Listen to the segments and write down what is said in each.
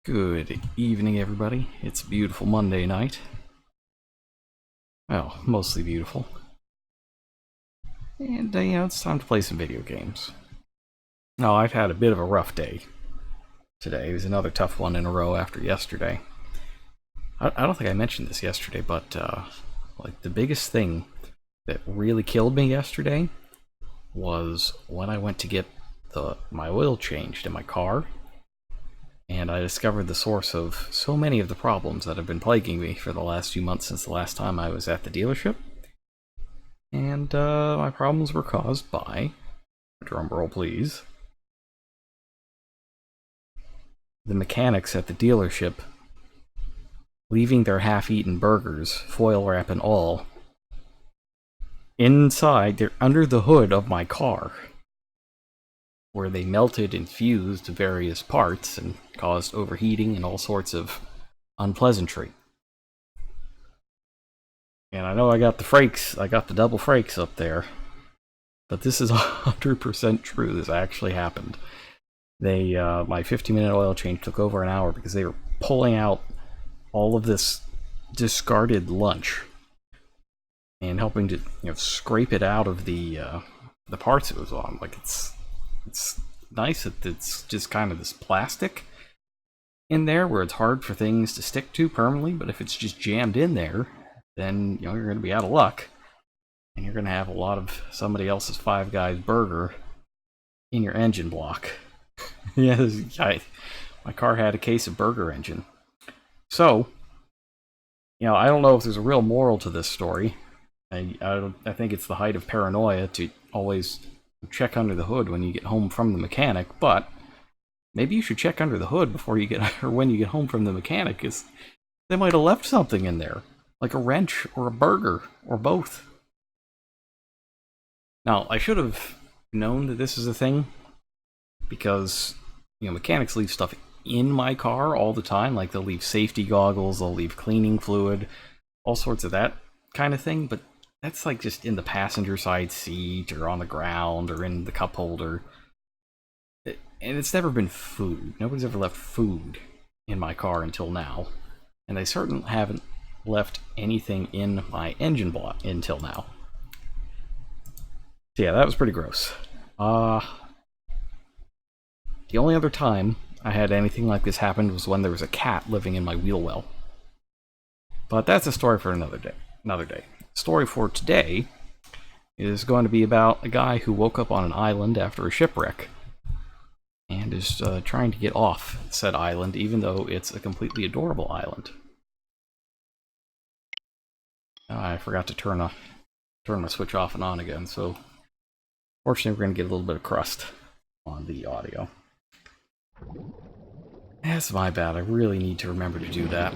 Good evening, everybody. It's a beautiful Monday night. Well, mostly beautiful. And, it's time to play some video games. Now, I've had a bit of a rough day today. It was another tough one in a row after yesterday. I don't think I mentioned this yesterday, but, the biggest thing that really killed me yesterday was when I went to get my oil changed in my car. And I discovered the source of so many of the problems that have been plaguing me for the last few months since the last time I was at the dealership. And my problems were caused by, drumroll please, the mechanics at the dealership leaving their half-eaten burgers, foil wrap and all, inside, they're under the hood of my car, where they melted and fused various parts and caused overheating and all sorts of unpleasantry. And I know I got the frakes, I got the double frakes up there, but this is 100% true. This actually happened. My 50-minute oil change took over an hour because they were pulling out all of this discarded lunch and helping to scrape it out of the parts it was on. Like it's nice that it's just kind of this plastic in there where it's hard for things to stick to permanently, but if it's just jammed in there, then you're going to be out of luck, and you're going to have a lot of somebody else's Five Guys burger in your engine block. My car had a case of burger engine. So, I don't know if there's a real moral to this story. I think it's the height of paranoia to always check under the hood when you get home from the mechanic, but maybe you should check under the hood before you get, or when you get home from the mechanic, because they might have left something in there, like a wrench or a burger or both. Now, I should have known that this is a thing, because mechanics leave stuff in my car all the time. Like, they'll leave safety goggles, they'll leave cleaning fluid, all sorts of that kind of thing, but that's like just in the passenger side seat or on the ground or in the cup holder. And it's never been food. Nobody's ever left food in my car until now. And they certainly haven't left anything in my engine block until now. So yeah, that was pretty gross. The only other time I had anything like this happen was when there was a cat living in my wheel well. But that's a story for another day. The story for today is going to be about a guy who woke up on an island after a shipwreck and is trying to get off said island, even though it's a completely adorable island. I forgot to turn my switch off and on again, so fortunately we're going to get a little bit of crust on the audio. That's my bad. I really need to remember to do that.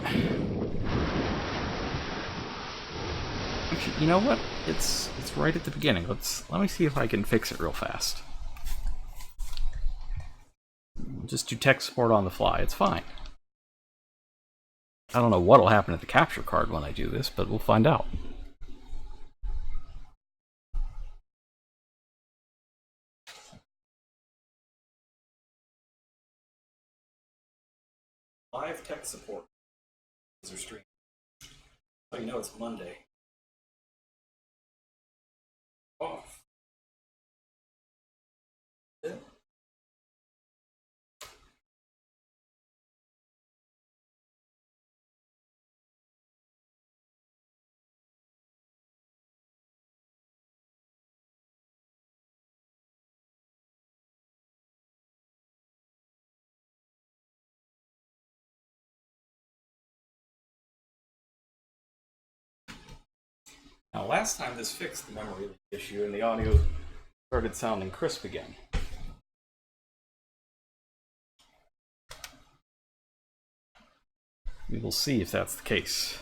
Actually, you know what? It's right at the beginning. Let me see if I can fix it real fast. Just do tech support on the fly. It's fine. I don't know what'll happen at the capture card when I do this, but we'll find out. Live tech support. These are streaming. So you know it's Monday. Off. Yeah. Now, last time this fixed the memory issue and the audio started sounding crisp again. We will see if that's the case.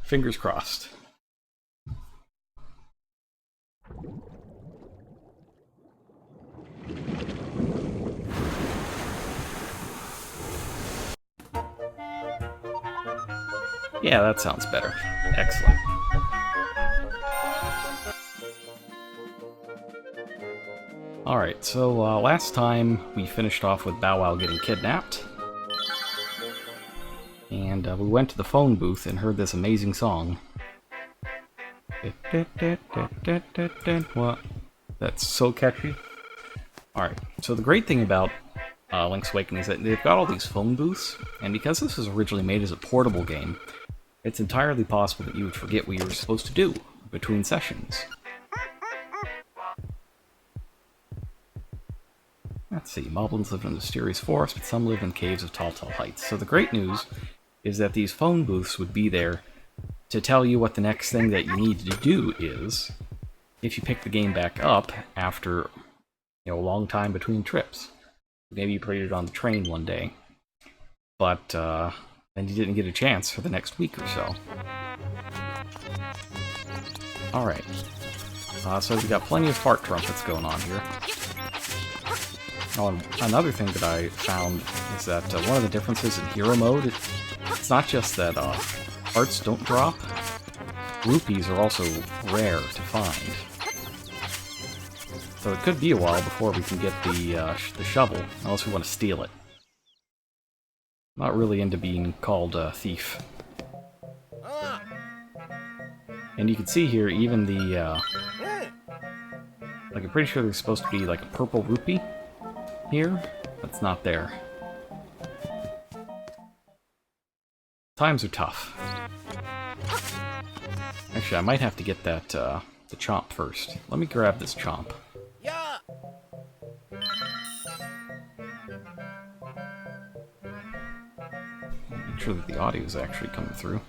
Fingers crossed. Yeah, that sounds better. Excellent. Alright, so last time we finished off with BowWow getting kidnapped. And we went to the phone booth and heard this amazing song. What? That's so catchy. Alright, so the great thing about Link's Awakening is that they've got all these phone booths, and because this was originally made as a portable game, it's entirely possible that you would forget what you were supposed to do between sessions. Let's see, moblins live in a mysterious forest, but some live in caves of tall heights. So the great news is that these phone booths would be there to tell you what the next thing that you need to do is if you pick the game back up after a long time between trips. Maybe you played it on the train one day, but then you didn't get a chance for the next week or so. Alright, so we've got plenty of fart trumpets going on here. Oh, and another thing that I found is that one of the differences in hero mode, it's not just that hearts don't drop, rupees are also rare to find. So it could be a while before we can get the shovel, unless we want to steal it. Not really into being called a thief. And you can see here, even the, like I'm pretty sure there's supposed to be like a purple rupee here. That's not there. Times are tough. Actually, I might have to get that, the chomp first. Let me grab this chomp. Make sure that the audio is actually coming through.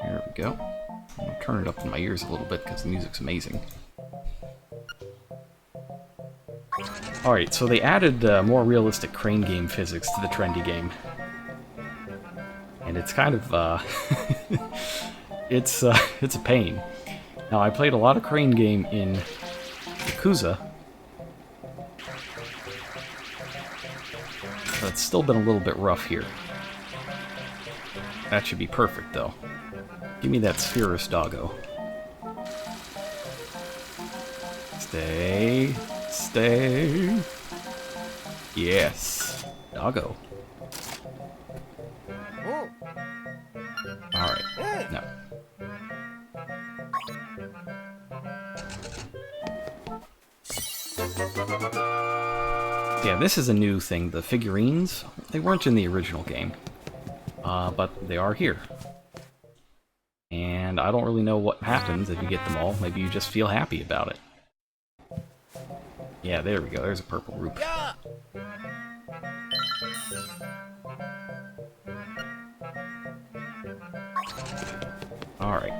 There we go. I'm gonna turn it up in my ears a little bit because the music's amazing. Alright, so they added more realistic crane game physics to the trendy game. And it's kind of, it's a pain. Now, I played a lot of crane game in Yakuza. But it's still been a little bit rough here. That should be perfect, though. Give me that Spherus doggo. Stay. Stay. Yes. Doggo. Alright. No. Yeah, this is a new thing. The figurines, they weren't in the original game. But they are here. And I don't really know what happens if you get them all. Maybe you just feel happy about it. Yeah, there we go. There's a purple rupee. Alright.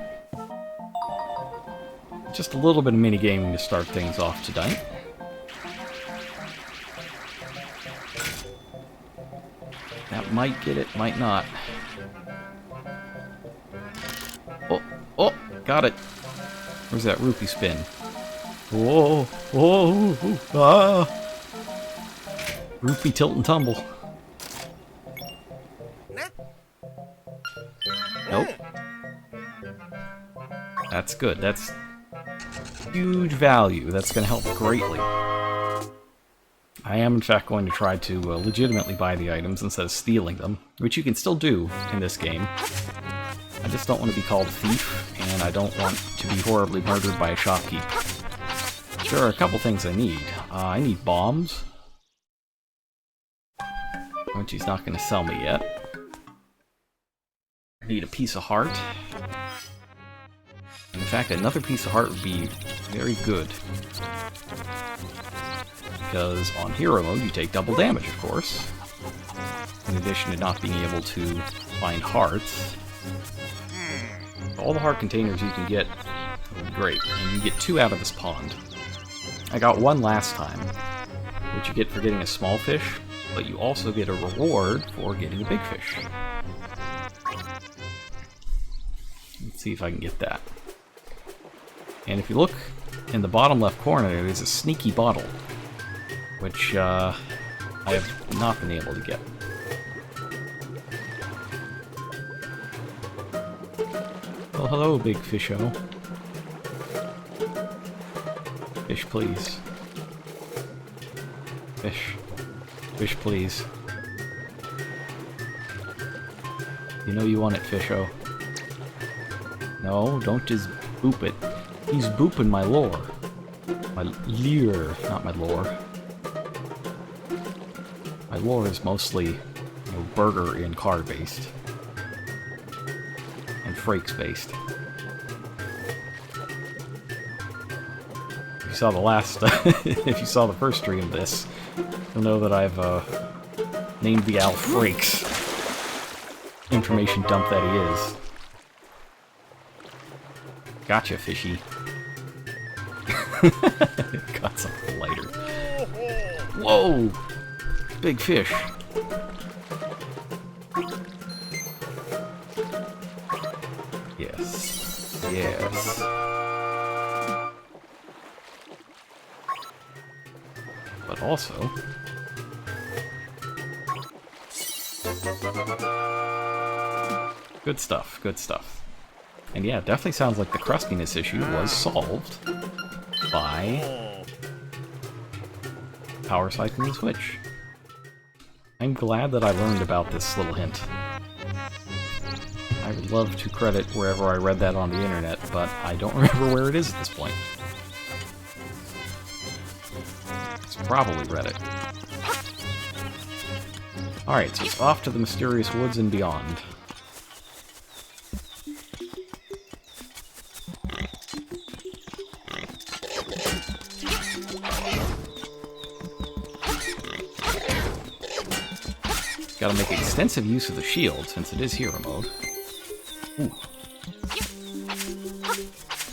Just a little bit of minigaming to start things off tonight. That might get it, might not. Oh, oh, got it. Where's that rupee spin? Whoa, whoa, ah! Rupee tilt and tumble. Nope. That's good. That's huge value. That's going to help greatly. I am, in fact, going to try to legitimately buy the items instead of stealing them, which you can still do in this game. I just don't want to be called a thief, and I don't want to be horribly murdered by a shopkeeper. There are a couple things I need. I need bombs, which he's not going to sell me yet. I need a piece of heart. And in fact, another piece of heart would be very good. Because on hero mode, you take double damage, of course. In addition to not being able to find hearts. All the heart containers you can get are great, and you get 2 out of this pond. I got 1 last time, which you get for getting a small fish, but you also get a reward for getting a big fish. Let's see if I can get that. And if you look in the bottom left corner, there's a sneaky bottle, which I have not been able to get. Well, hello, big fisho. Fish, please. Fish. Fish, please. You know you want it, Fisho. No, don't just boop it. He's booping my lore. My lure, not my lore. My lore is mostly, you know, burger and car based. And frakes based. If you saw the last, if you saw the first stream of this, you'll know that I've named the owl Frakes. Information dump that he is. Gotcha, fishy. Got something lighter. Whoa! Big fish. Yes. Yes. But also... good stuff, good stuff. And yeah, it definitely sounds like the crustiness issue was solved by power cycling the Switch. I'm glad that I learned about this little hint. I would love to credit wherever I read that on the internet, but I don't remember where it is at this point. It's probably Reddit. Alright, so it's off to the mysterious woods and beyond. Gotta make extensive use of the shield, since it is hero mode. Ooh.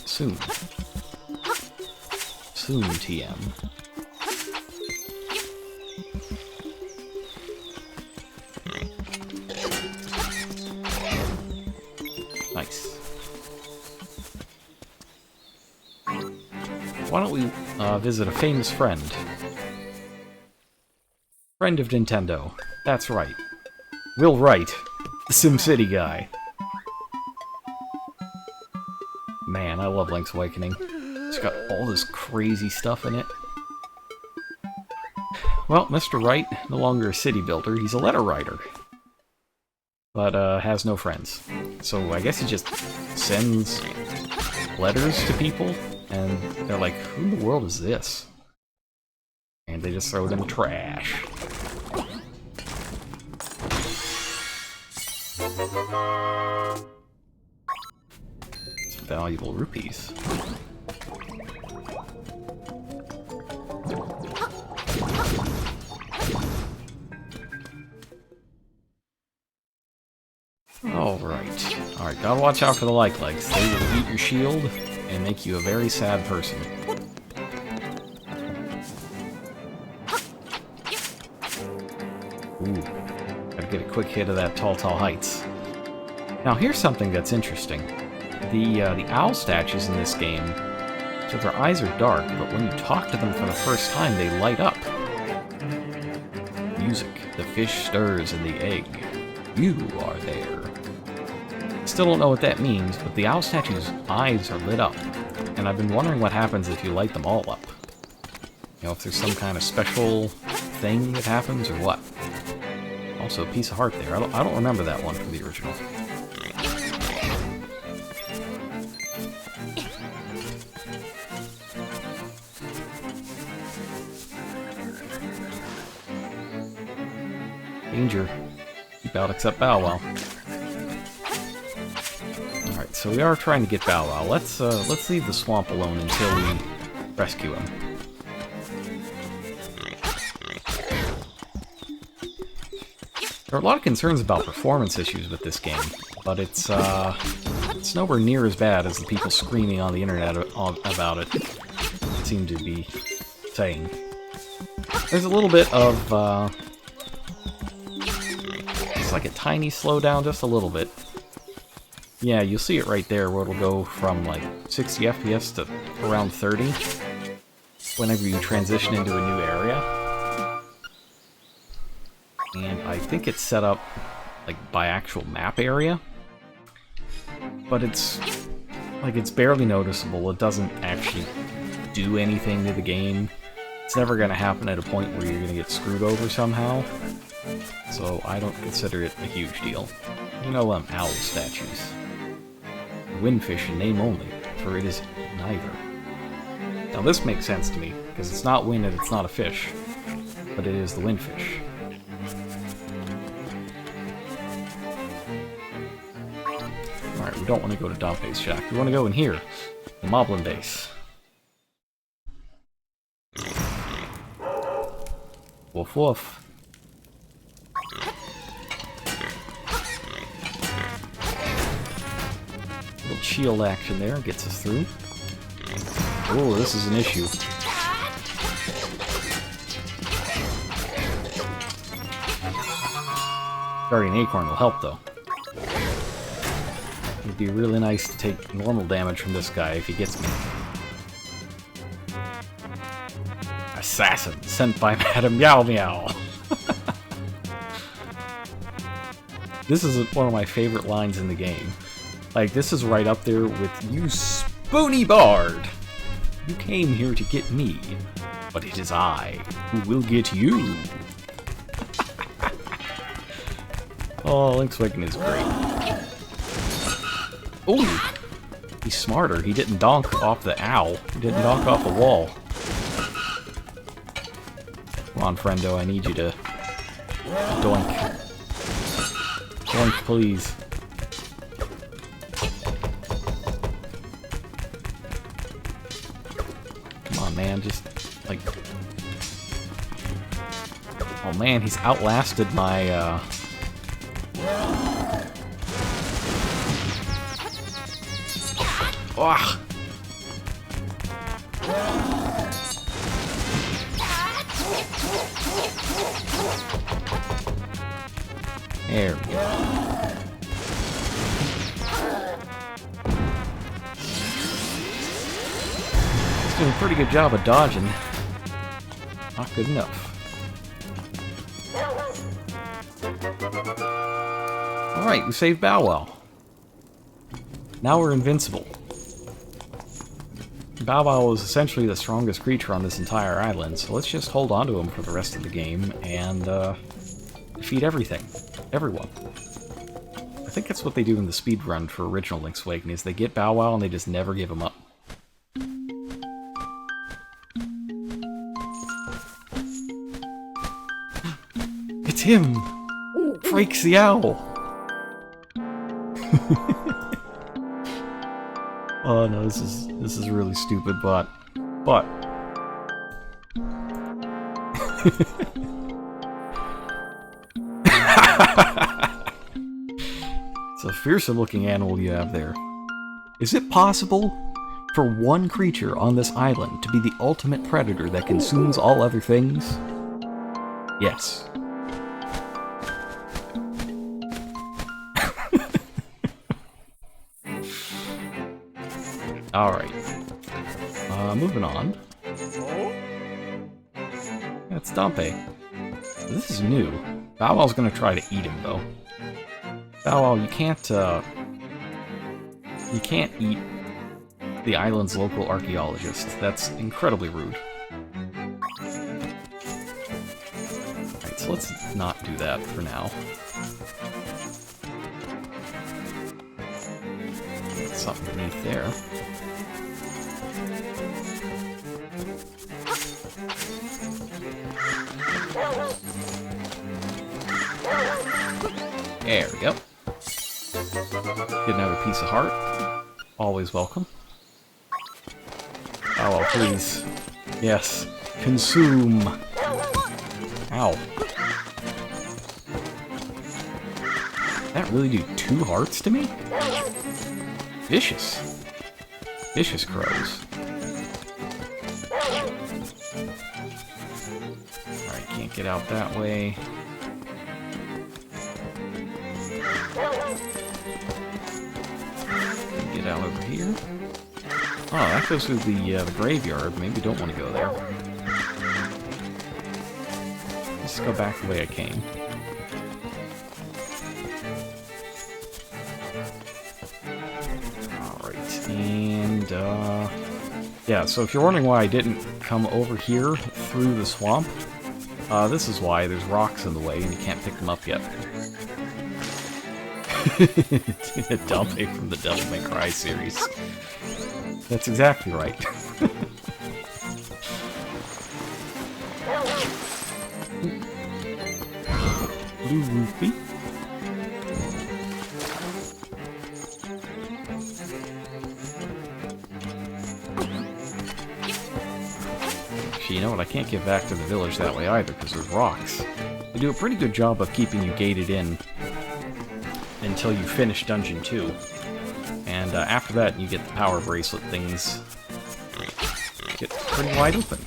Soon. Soon, TM. Nice. Why don't we visit a famous friend? Friend of Nintendo. That's right. Will Wright, the SimCity guy. Man, I love Link's Awakening. It's got all this crazy stuff in it. Well, Mr. Wright, no longer a city builder, he's a letter writer. But, has no friends. So I guess he just sends letters to people, and they're like, who in the world is this? And they just throw it in the trash. Some valuable rupees. Alright, gotta watch out for the like legs. They will eat your shield and make you a very sad person. Ooh, gotta get a quick hit of that Tall Heights. Now here's something that's interesting. The owl statues in this game, so their eyes are dark, but when you talk to them for the first time, they light up. Music. The fish stirs in the egg. You are there. Still don't know what that means, but the owl statue's eyes are lit up, and I've been wondering what happens if you light them all up. You know, if there's some kind of special thing that happens, or what. Also, a piece of heart there. I don't remember that one from the original. Danger. Keep out except BowWow. Alright, so we are trying to get BowWow. Let's leave the swamp alone until we rescue him. There are a lot of concerns about performance issues with this game, but it's nowhere near as bad as the people screaming on the internet about it seem to be saying. There's a little bit of, it's like a tiny slowdown, just a little bit. Yeah, you'll see it right there, where it'll go from like 60 FPS to around 30 whenever you transition into a new area. And I think it's set up like by actual map area, but it's Like, it's barely noticeable. It doesn't actually do anything to the game. It's never going to happen at a point where you're going to get screwed over somehow. So I don't consider it a huge deal. You know, owl statues. Windfish in name only, for it is neither. Now this makes sense to me, because it's not wind and it's not a fish, but it is the windfish. Alright, we don't want to go to Dompe's shack. We want to go in here, the Moblin base. Woof woof. Little shield action there gets us through. Oh, this is an issue. Guardian Acorn will help, though. It'd be really nice to take normal damage from this guy if he gets me. Assassin, sent by Madame Meow Meow. This is one of my favorite lines in the game. Like, this is right up there with, "You spoony bard! You came here to get me, but it is I who will get you." Oh, Link's Awakening is great. Oh! He's smarter. He didn't donk off the owl. He didn't donk off the wall. Come on, friendo, I need you to doink. Doink, please. Come on, man, just, like... Oh man, he's outlasted my, Oh. There we go. He's doing a pretty good job of dodging. Not good enough. Alright, we saved BowWow. Now we're invincible. BowWow is essentially the strongest creature on this entire island, so let's just hold on to him for the rest of the game and defeat everything. Everyone. I think that's what they do in the speedrun for original Link's Awakening, is they get BowWow and they just never give him up. It's him! Frakes the Owl! Oh no, this is really stupid, but it's a fearsome looking animal you have there. Is it possible for one creature on this island to be the ultimate predator that consumes all other things? Yes. Alright. Moving on. That's Dompe. This is new. BowWow's gonna try to eat him, though. BowWow, you can't eat the island's local archaeologist. That's incredibly rude. Alright, so let's not do that for now. Get something beneath there. There we go. Get another piece of heart. Always welcome. Oh, well, please. Yes. Consume. Ow. That really do 2 hearts to me? Vicious. Vicious crows. Alright, can't get out that way. Get out over here. Oh, that goes through the graveyard. Maybe don't want to go there. Let's go back the way I came. Alright. And, yeah, so if you're wondering why I didn't come over here through the swamp, this is why. There's rocks in the way and you can't pick them up yet. Dante from the Devil May Cry series. That's exactly right. Blue rupee. Actually, you know what? I can't get back to the village that way either because there's rocks. They do a pretty good job of keeping you gated in until you finish Dungeon 2. And after that, you get the power bracelet things. Get pretty wide open.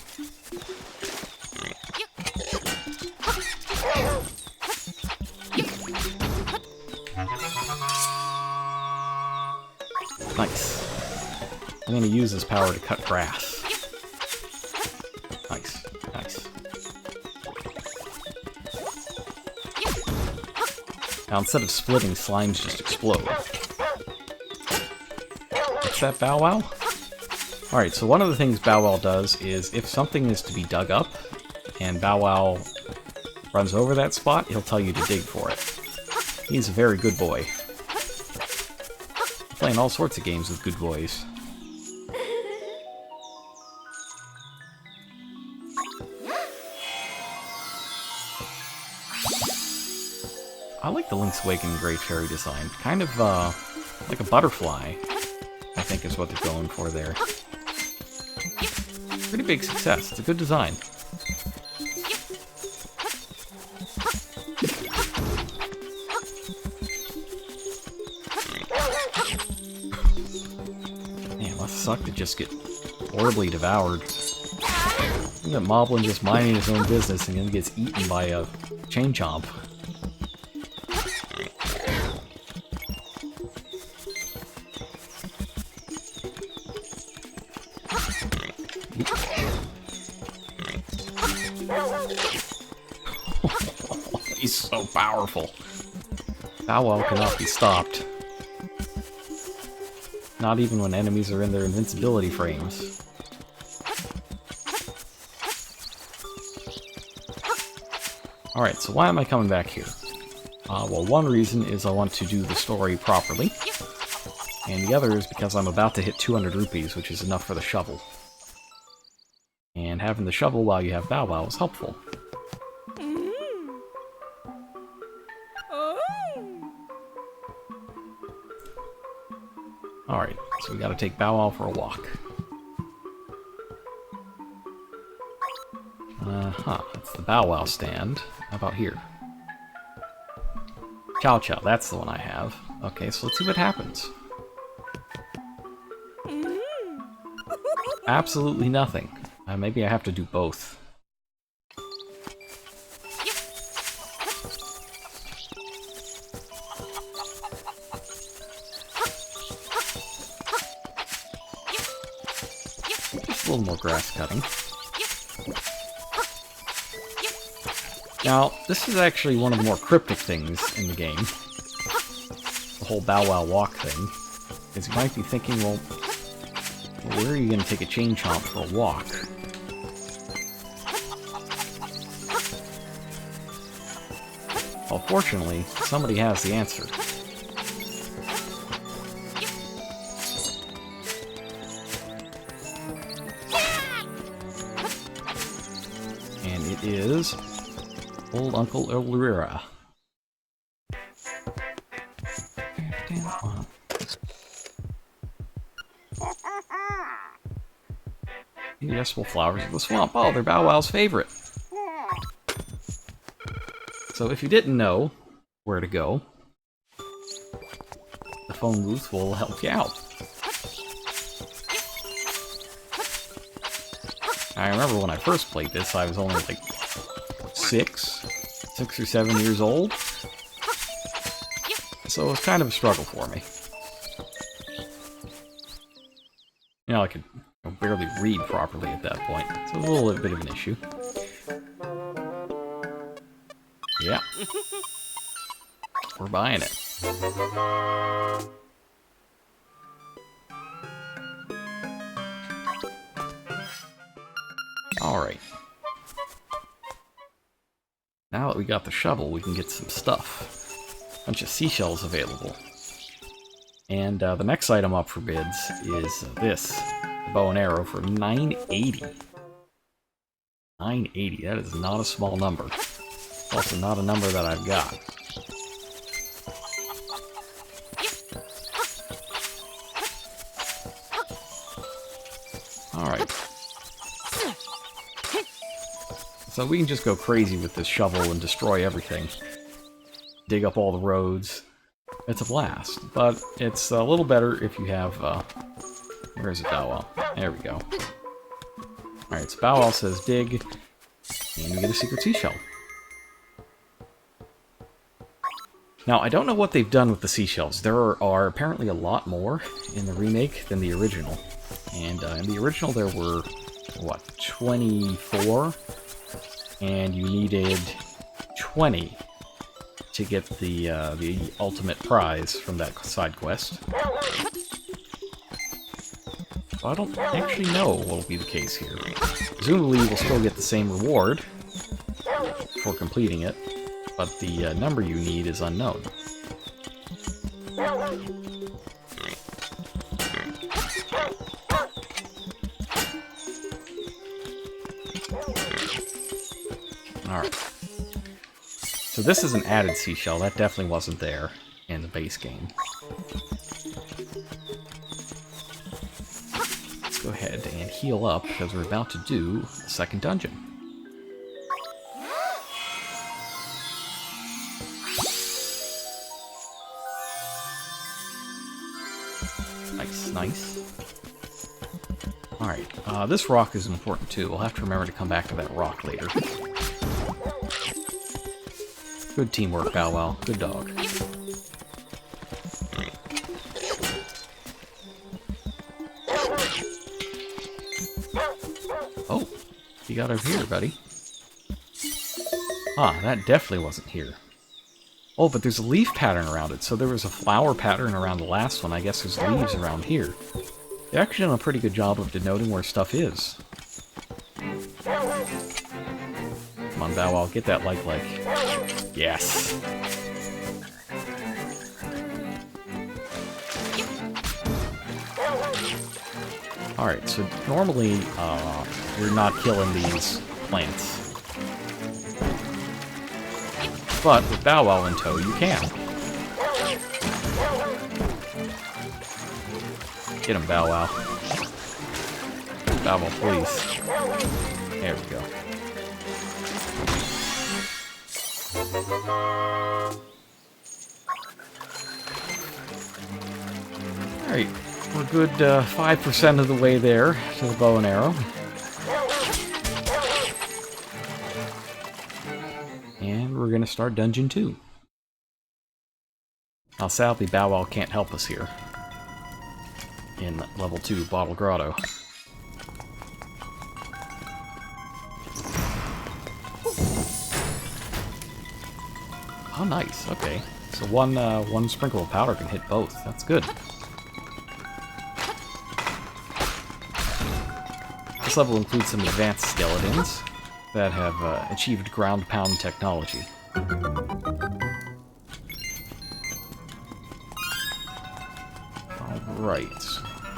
Nice. I'm going to use this power to cut grass. Nice, nice. Now instead of splitting, slimes just explode. What's that, BowWow? Alright, so one of the things BowWow does is if something is to be dug up, and BowWow runs over that spot, he'll tell you to dig for it. He's a very good boy. Playing all sorts of games with good boys. I like the Link's Awakening Great Fairy design. Kind of, like a butterfly, I think is what they're going for there. Pretty big success. It's a good design. Man, must suck to just get horribly devoured. Look at Moblin just minding his own business and then gets eaten by a chain chomp. He's so powerful. BowWow cannot be stopped. Not even when enemies are in their invincibility frames. Alright, so why am I coming back here? Well, one reason is I want to do the story properly. And the other is because I'm about to hit 200 rupees, which is enough for the shovel. And having the shovel while you have BowWow is helpful. Alright, so we gotta take BowWow for a walk. That's the BowWow stand. How about here? Chow Chow, that's the one I have. Okay, so let's see what happens. Absolutely nothing. Maybe I have to do both. Just a little more grass cutting. Now, this is actually one of the more cryptic things in the game. The whole BowWow walk thing. Because you might be thinking, well, where are you going to take a chain chomp for a walk? Well, fortunately, somebody has the answer. And it is Old Uncle Elrira. Ingestible flowers of the swamp. Oh, they're BowWow's favorite. So if you didn't know where to go, the phone booth will help you out. I remember when I first played this, I was only like 6 or 7 years old. So it was kind of a struggle for me. You know, I could barely read properly at that point, so it was a little bit of an issue. Yeah. We're buying it. Alright. Now that we got the shovel, we can get some stuff. Bunch of seashells available. And the next item up for bids is this. The bow and arrow for $9.80. $9.80, that is not a small number. It's also not a number that I've got. Alright. So we can just go crazy with this shovel and destroy everything. Dig up all the roads. It's a blast, but it's a little better if you have, where is it, BowWow? There we go. Alright, so BowWow says dig, and we get a secret seashell. Now, I don't know what they've done with the seashells. There are apparently a lot more in the remake than the original. And in the original there were, what, 24? And you needed 20 to get the ultimate prize from that side quest. So I don't actually know what will be the case here. Presumably you will still get the same reward for completing it, but the number you need is unknown. Alright. So this is an added seashell. That definitely wasn't there in the base game. Let's go ahead and heal up, because we're about to do the second dungeon. Nice, nice. Alright, this rock is important too. We'll have to remember to come back to that rock later. Good teamwork, BowWow. Good dog. Oh, you got over here, buddy. Ah, that definitely wasn't here. Oh, but there's a leaf pattern around it. So there was a flower pattern around the last one. I guess there's leaves around here. They actually done a pretty good job of denoting where stuff is. Come on, BowWow, get that like. Yes. Alright, so normally you're not killing these plants. But with BowWow in tow, you can. Get him, BowWow. BowWow, please. There we go. Alright, we're good 5% of the way there to the bow and arrow. And we're gonna start Dungeon 2. Now sadly, BowWow can't help us here in level 2, Bottle Grotto. Oh, nice. Okay. So one sprinkle of powder can hit both. That's good. This level includes some advanced skeletons that have achieved ground pound technology. Alright.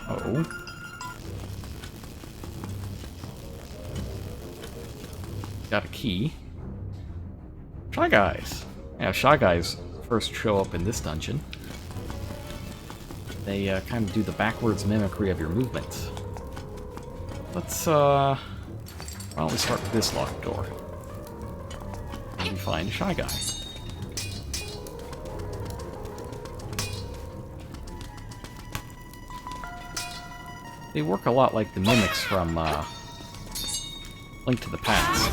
Oh. Got a key. Shy Guys. Yeah, Shy Guys first show up in this dungeon. They kind of do the backwards mimicry of your movements. Let's, why don't we start with this locked door? And we find a Shy Guy. They work a lot like the mimics from Link to the Past.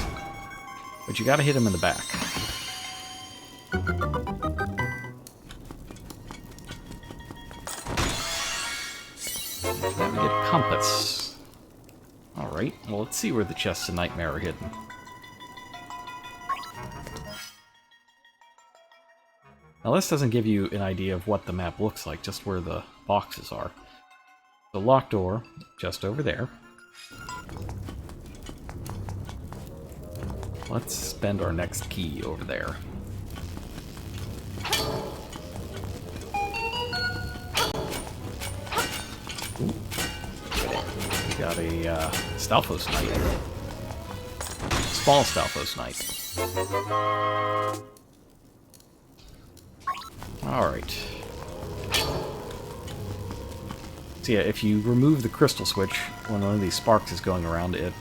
But you gotta hit him in the back. Then we get a compass. Alright, well let's see where the chests of Nightmare are hidden. Now this doesn't give you an idea of what the map looks like, just where the boxes are. The locked door, just over there. let's spend our next key over there. Ooh. We got a Stalfos Knight. Small Stalfos Knight. Alright. So yeah, if you remove the crystal switch when one of these sparks is going around, it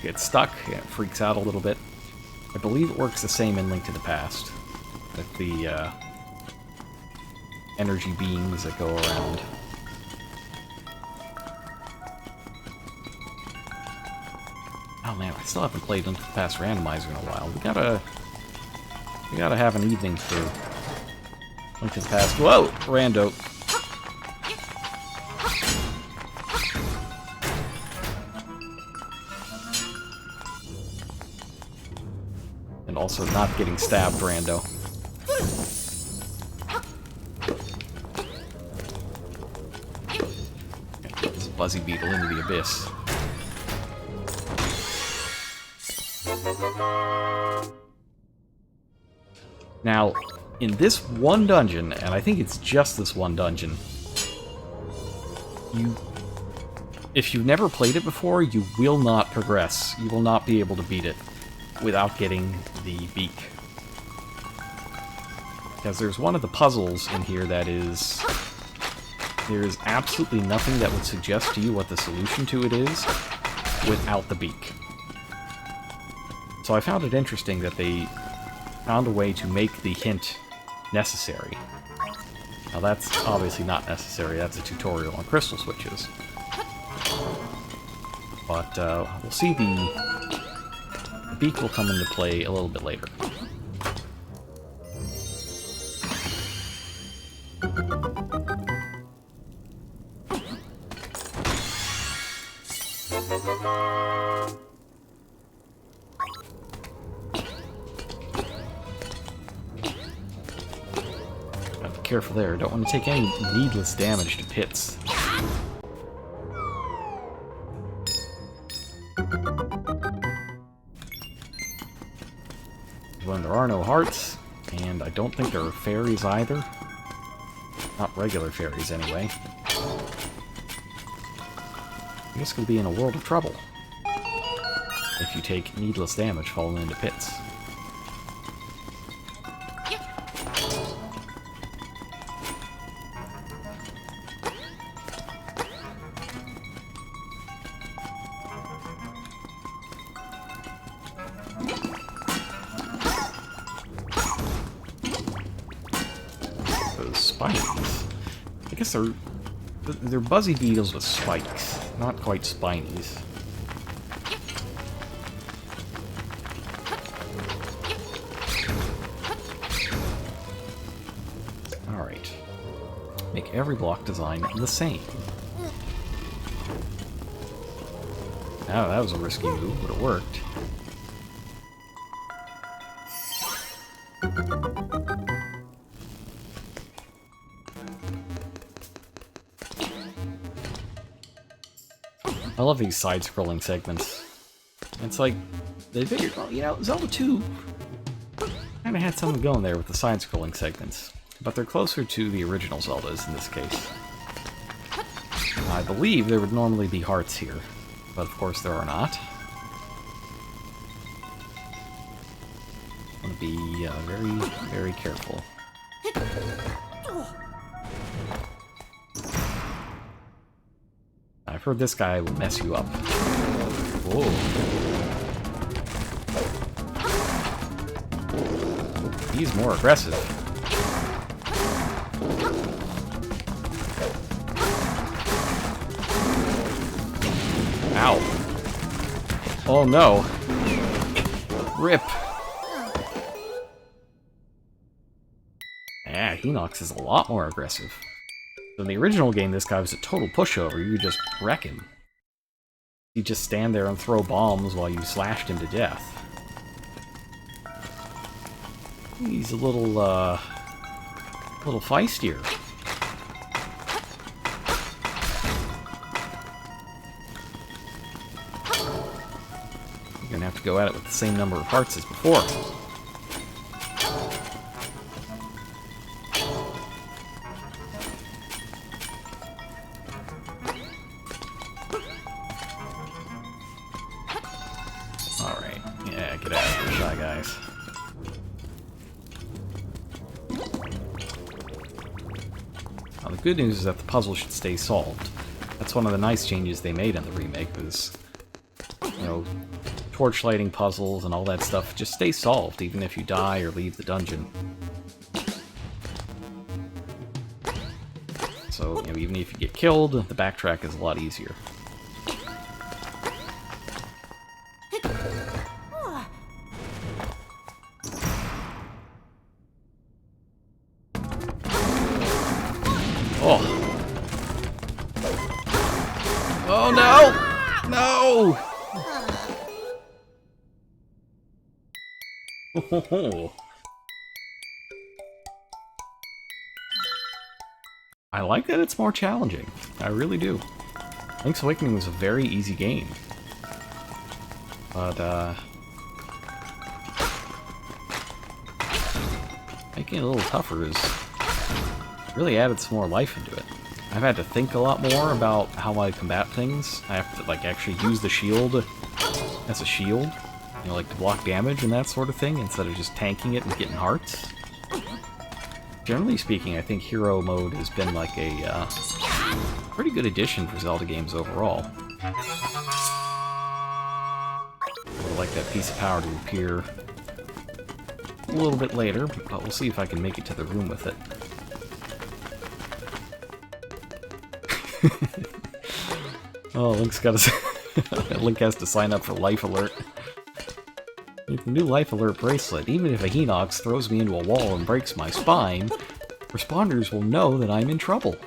gets stuck, it freaks out a little bit. I believe it works the same in Link to the Past, with the energy beams that go around. Oh man, I still haven't played Link to the Past Randomizer in a while. We gotta have an evening for Link to the Past. Whoa! Rando. And also not getting stabbed, Rando. Get this Buzzy Beetle into the abyss. Now, in this one dungeon, and I think it's just this one dungeon, if you've never played it before, you will not progress. You will not be able to beat it without getting the beak. Because there's one of the puzzles in here that is... there is absolutely nothing that would suggest to you what the solution to it is without the beak. So I found it interesting that they found a way to make the hint necessary. Now that's obviously not necessary, that's a tutorial on crystal switches. But we'll see the beak will come into play a little bit later. Gotta be careful there, don't want to take any needless damage to pits. When there are no hearts, and I don't think there are fairies either. Not regular fairies, anyway. I guess we'll be in a world of trouble if you take needless damage falling into pits. Spinies. I guess they're Buzzy Beetles with spikes, not quite spinies. Alright. Make every block design the same. Oh, that was a risky move, but it worked. I love these side-scrolling segments. It's like, they figured, well, you know, Zelda 2 kind of had something going there with the side-scrolling segments. But they're closer to the original Zeldas in this case. I believe there would normally be hearts here, but of course there are not. I want to be very, very careful. I've heard this guy will mess you up. Whoa. He's more aggressive. Ow. Oh no. Rip. Yeah, Hinox is a lot more aggressive. So in the original game, this guy was a total pushover. You just wreck him. He'd just stand there and throw bombs while you slashed him to death. He's a little feistier. You're gonna have to go at it with the same number of hearts as before. Alright, yeah, get out of here, Shy Guys. Now, the good news is that the puzzle should stay solved. That's one of the nice changes they made in the remake, was, you know, torch lighting puzzles and all that stuff just stay solved, even if you die or leave the dungeon. So, you know, even if you get killed, the backtrack is a lot easier. Oh! Oh no! No! I like that it's more challenging. I really do. Link's Awakening was a very easy game. But, making it a little tougher is really added some more life into it. I've had to think a lot more about how I combat things. I have to, like, actually use the shield as a shield. You know, like, to block damage and that sort of thing, instead of just tanking it and getting hearts. Generally speaking, I think hero mode has been, like, a pretty good addition for Zelda games overall. I would like that piece of power to appear a little bit later, but we'll see if I can make it to the room with it. Oh, Link's got to... Link has to sign up for Life Alert. With the new Life Alert bracelet, even if a Hinox throws me into a wall and breaks my spine, responders will know that I'm in trouble.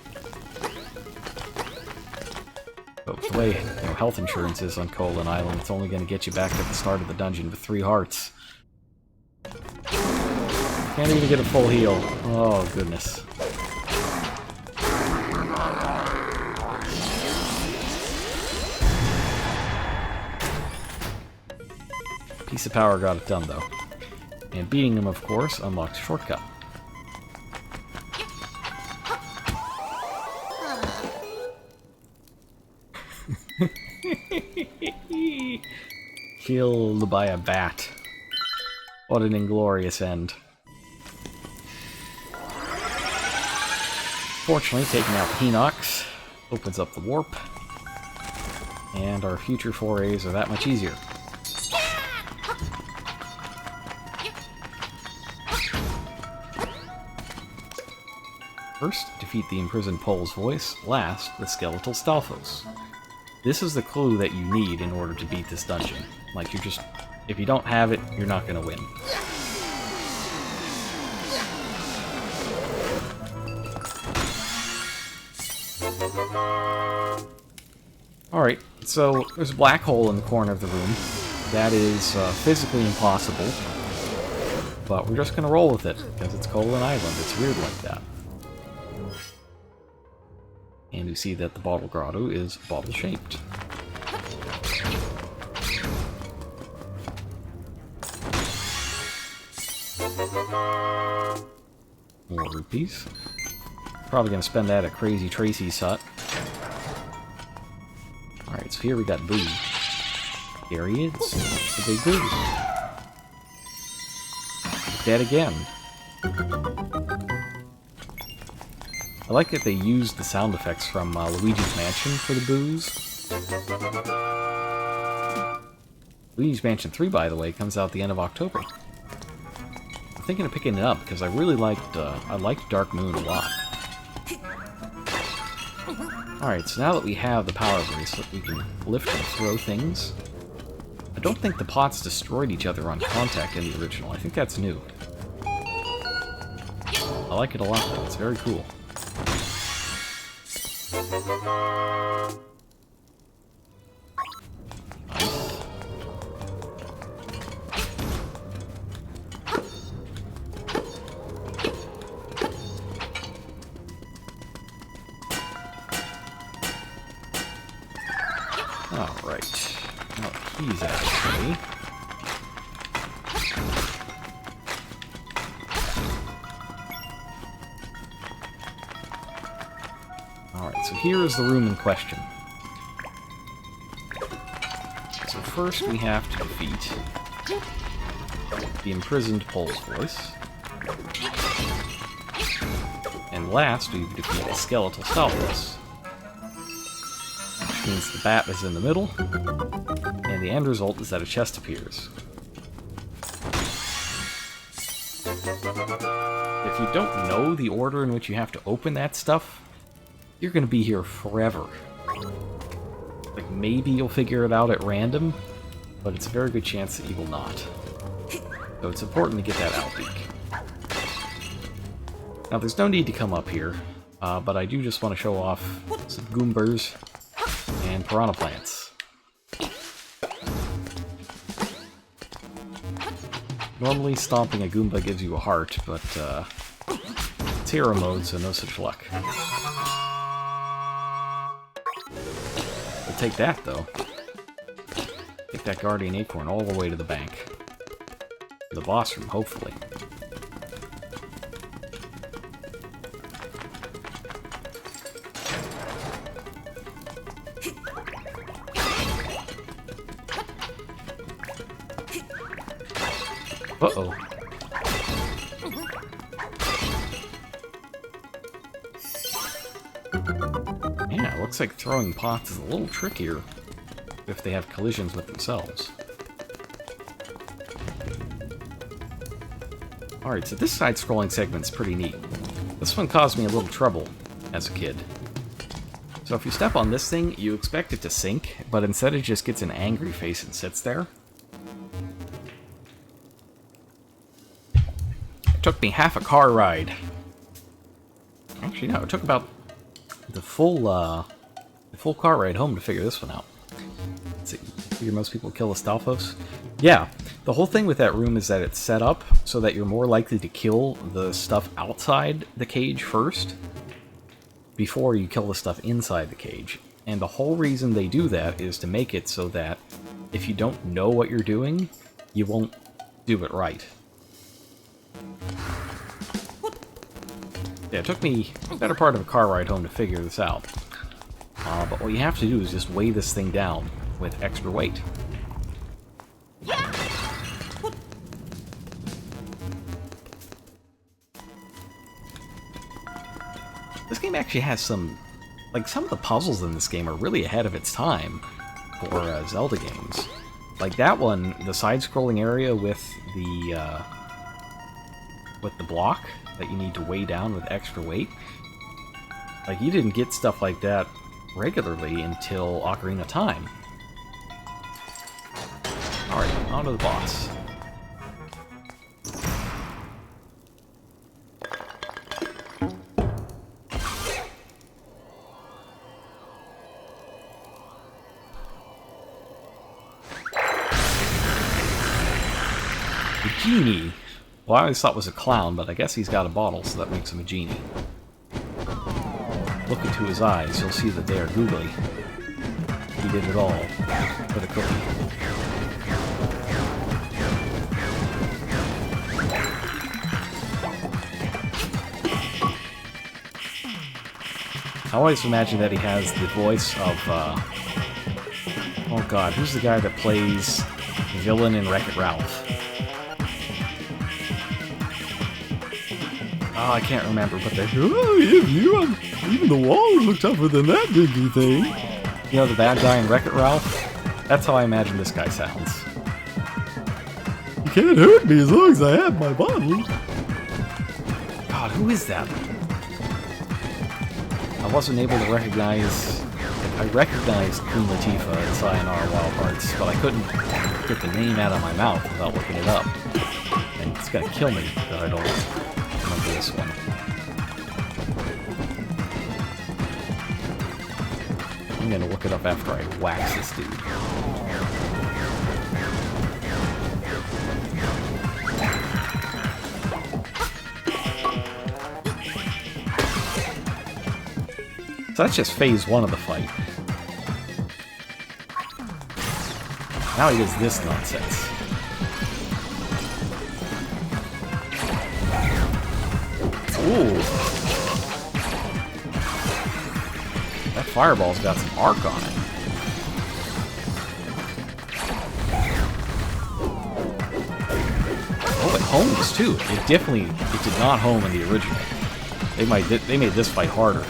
But with the way, you know, health insurance is on Colin Island, it's only going to get you back to the start of the dungeon with 3 hearts. Can't even get a full heal. Oh, goodness. Piece of power got it done, though. And beating him, of course, unlocked a shortcut. Killed by a bat. What an inglorious end. Fortunately, taking out the Hinox opens up the warp, and our future forays are that much easier. First, defeat the imprisoned Pole's voice. Last, the skeletal Stalfos. This is the clue that you need in order to beat this dungeon. Like, you're just... if you don't have it, you're not gonna win. Alright, so there's a black hole in the corner of the room. That is physically impossible. But we're just gonna roll with it, because it's Colin Island. It's weird like that. And you see that the bottle grotto is bottle-shaped. More rupees. Probably gonna spend that at Crazy Tracy's hut. Alright, so here we got Boo. There he is. The big Boo. Dead again. I like that they used the sound effects from Luigi's Mansion for the Boos. Luigi's Mansion 3, by the way, comes out at the end of October. I'm thinking of picking it up because I really liked Dark Moon a lot. Alright, so now that we have the power bracelet, we can lift and throw things. I don't think the pots destroyed each other on contact in the original. I think that's new. I like it a lot, though. It's very cool. Nice. Alright. Oh, he's actually... Alright, so here is the room in question. So first we have to defeat the imprisoned Pole's voice. And last we defeat the skeletal Stalfos. Which means the bat is in the middle, and the end result is that a chest appears. If you don't know the order in which you have to open that stuff, you're gonna be here forever. Like, maybe you'll figure it out at random, but it's a very good chance that you will not. So it's important to get that Outbeak. Now, there's no need to come up here, but I do just want to show off some Goombers and Piranha Plants. Normally, stomping a Goomba gives you a heart, but it's hero mode, so no such luck. We'll take that, though. Take that Guardian Acorn all the way to the bank. The boss room, hopefully. Uh-oh. Yeah, it looks like throwing pots is a little trickier if they have collisions with themselves. Alright, so this side-scrolling segment's pretty neat. This one caused me a little trouble as a kid. So if you step on this thing, you expect it to sink, but instead it just gets an angry face and sits there. It took me half a car ride. Actually, no, it took about the full car ride home to figure this one out. Let's see, figure most people kill the Stalfos. Yeah, the whole thing with that room is that it's set up so that you're more likely to kill the stuff outside the cage first before you kill the stuff inside the cage. And the whole reason they do that is to make it so that if you don't know what you're doing, you won't do it right. Yeah, it took me a better part of a car ride home to figure this out. But what you have to do is just weigh this thing down with extra weight. This game actually has some... Like, some of the puzzles in this game are really ahead of its time for Zelda games. Like that one, the side-scrolling area with the block that you need to weigh down with extra weight. Like, you didn't get stuff like that regularly until Ocarina of Time. Alright, on to the boss. The genie. Well, I always thought it was a clown, but I guess he's got a bottle, so that makes him a genie. Look into his eyes, you'll see that they are googly. He did it all for the cookie. I always imagine that he has the voice of, oh god, who's the guy that plays the villain in Wreck-It Ralph? Oh, I can't remember, but they're, oh, even the walls look tougher than that dinky thing. You know, the bad guy in Wreck-It Ralph? That's how I imagine this guy sounds. You can't hurt me as long as I have my bottle. God, who is that? I wasn't able to recognize... I recognized Queen Latifah and Sayonara Wild Hearts, but I couldn't get the name out of my mouth without looking it up. And it's gonna kill me that I don't remember this one. I'm gonna look it up after I wax this dude. So that's just phase one of the fight. Now he does this nonsense. Ooh. That fireball's got some arc on it. Oh, it homes too. It did not home in the original. They made this fight harder.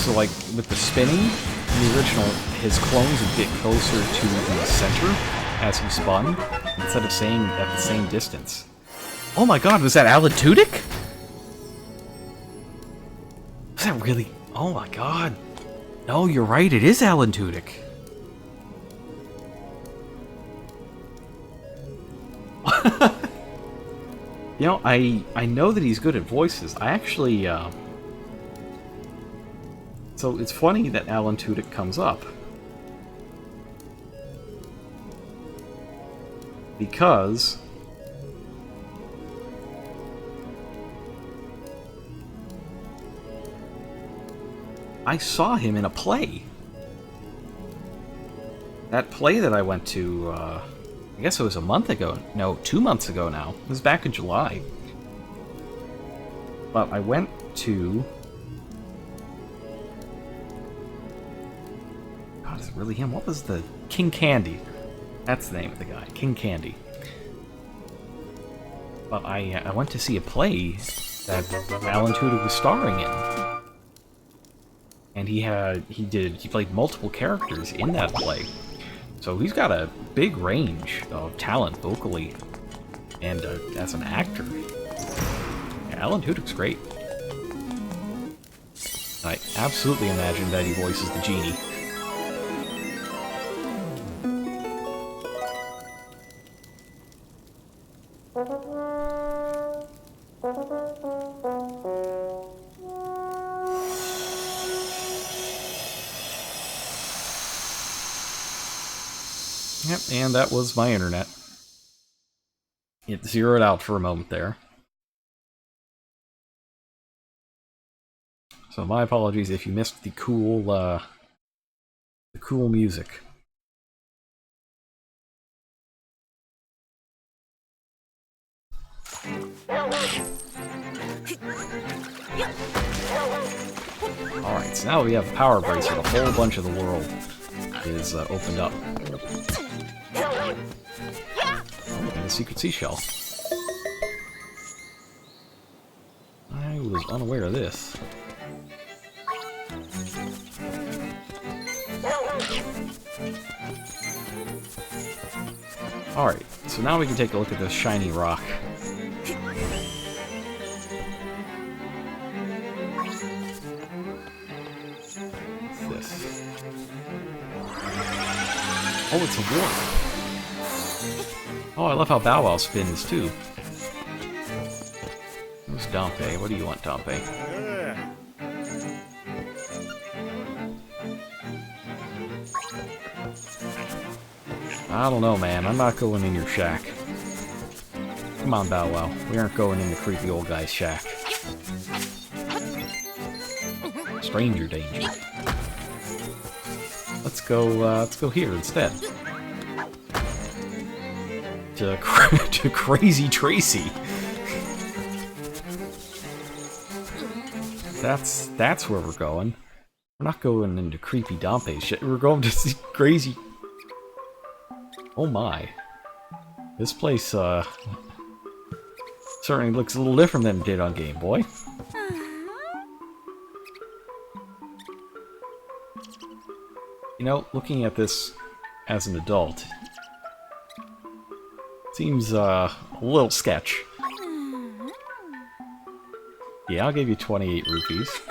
So like with the spinning, in the original, his clones would get closer to the center as he spun, instead of staying at the same distance. Oh my god, was that Alan Tudyk? Was that really? Oh my god. No, you're right, it is Alan Tudyk. You know, I know that he's good at voices. I actually, So it's funny that Alan Tudyk comes up. Because I saw him in a play. That play that I went to, I guess it was a month ago. No, 2 months ago now. It was back in July. But I went to... God, is it really him? What was the... King Candy. That's the name of the guy. King Candy. But I went to see a play that Alan Tudyk was starring in. And he played multiple characters in that play. So he's got a big range of talent vocally and as an actor. Yeah, Alan Tudyk's great. I absolutely imagine that he voices the genie. Yep, and that was my internet. It zeroed out for a moment there. So my apologies if you missed the cool music. Alright, so now we have a power bracer. A whole bunch of the world is opened up. Oh, and a secret seashell. I was unaware of this. Alright, so now we can take a look at this shiny rock. What's this? Oh, it's a warp. Oh, I love how BowWow spins, too. Where's Dompe? What do you want, Dompe? I don't know, man. I'm not going in your shack. Come on, BowWow. We aren't going in the creepy old guy's shack. Stranger danger. Let's go here instead. To Crazy Tracy. That's where we're going. We're not going into creepy Dompe's shit. We're going to see Crazy. Oh my. This place certainly looks a little different than it did on Game Boy. You know, looking at this as an adult seems a little sketch. Yeah, I'll give you 28 rupees.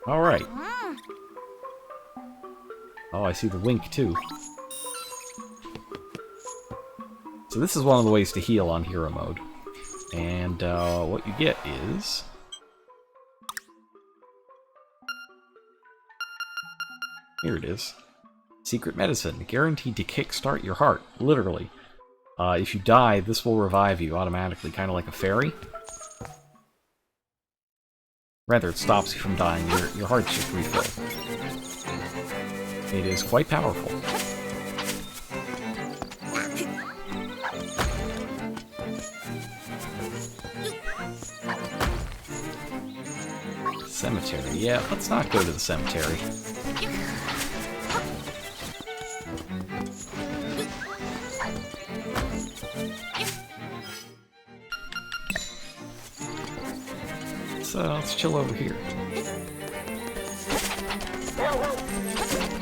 Alright. Oh, I see the wink, too. So this is one of the ways to heal on hero mode. And what you get is... Here it is. Secret medicine, guaranteed to kickstart your heart, literally. If you die, this will revive you automatically, kind of like a fairy. Rather, it stops you from dying. Your hearts just refill. It is quite powerful. Cemetery. Yeah, let's not go to the cemetery. Let's chill over here.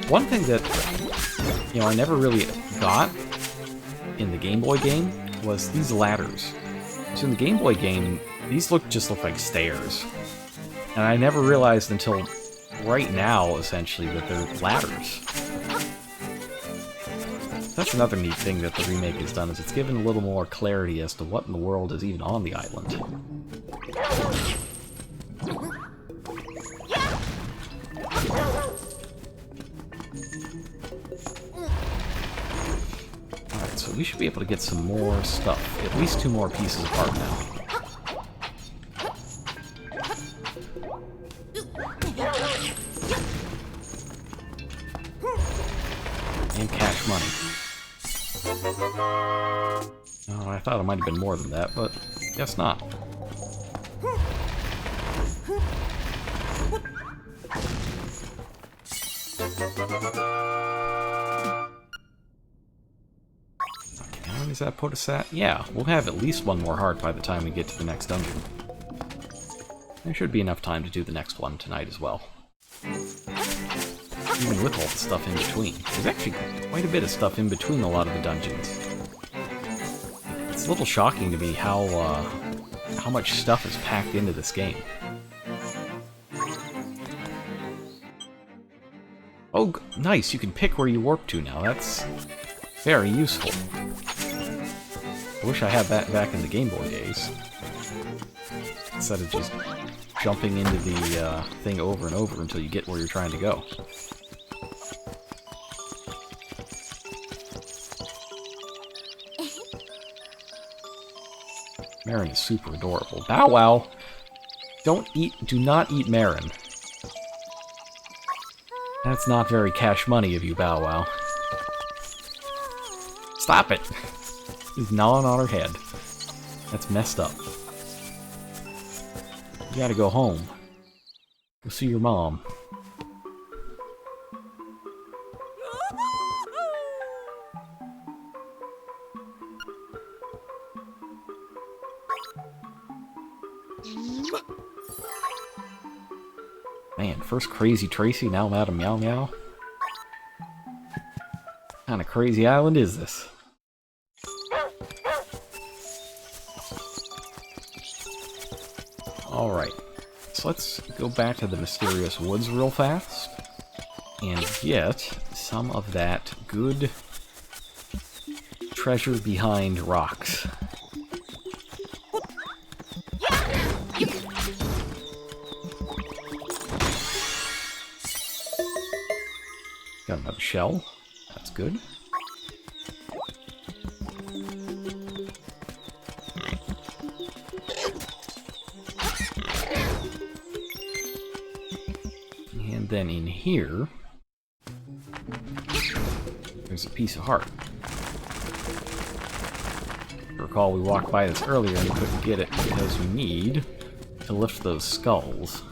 One thing that, you know, I never really got in the Game Boy game was these ladders. So in the Game Boy game, these just look like stairs. And I never realized until right now, essentially, that they're ladders. That's another neat thing that the remake has done, is it's given a little more clarity as to what in the world is even on the island. Alright, so we should be able to get some more stuff. At least 2 more pieces of art now. And cash money. Oh, I thought it might have been more than that, but guess not. Okay, how does that put us at? Yeah, we'll have at least 1 more heart by the time we get to the next dungeon. There should be enough time to do the next one tonight as well. Even with all the stuff in between. There's actually quite a bit of stuff in between a lot of the dungeons. It's a little shocking to me how much stuff is packed into this game. Oh, nice! You can pick where you warp to now. That's very useful. I wish I had that back in the Game Boy days. Instead of just jumping into the thing over and over until you get where you're trying to go. Marin is super adorable. BowWow! Do not eat Marin. That's not very cash money of you, BowWow. Stop it! He's gnawing on her head. That's messed up. You gotta go home. Go see your mom. Man, first Crazy Tracy, now Madam Meow Meow. What kind of crazy island is this? Alright, so let's go back to the mysterious woods real fast and get some of that good treasure behind rocks. Got another shell. That's good. And then in here, there's a piece of heart. Recall we walked by this earlier and we couldn't get it because we need to lift those skulls.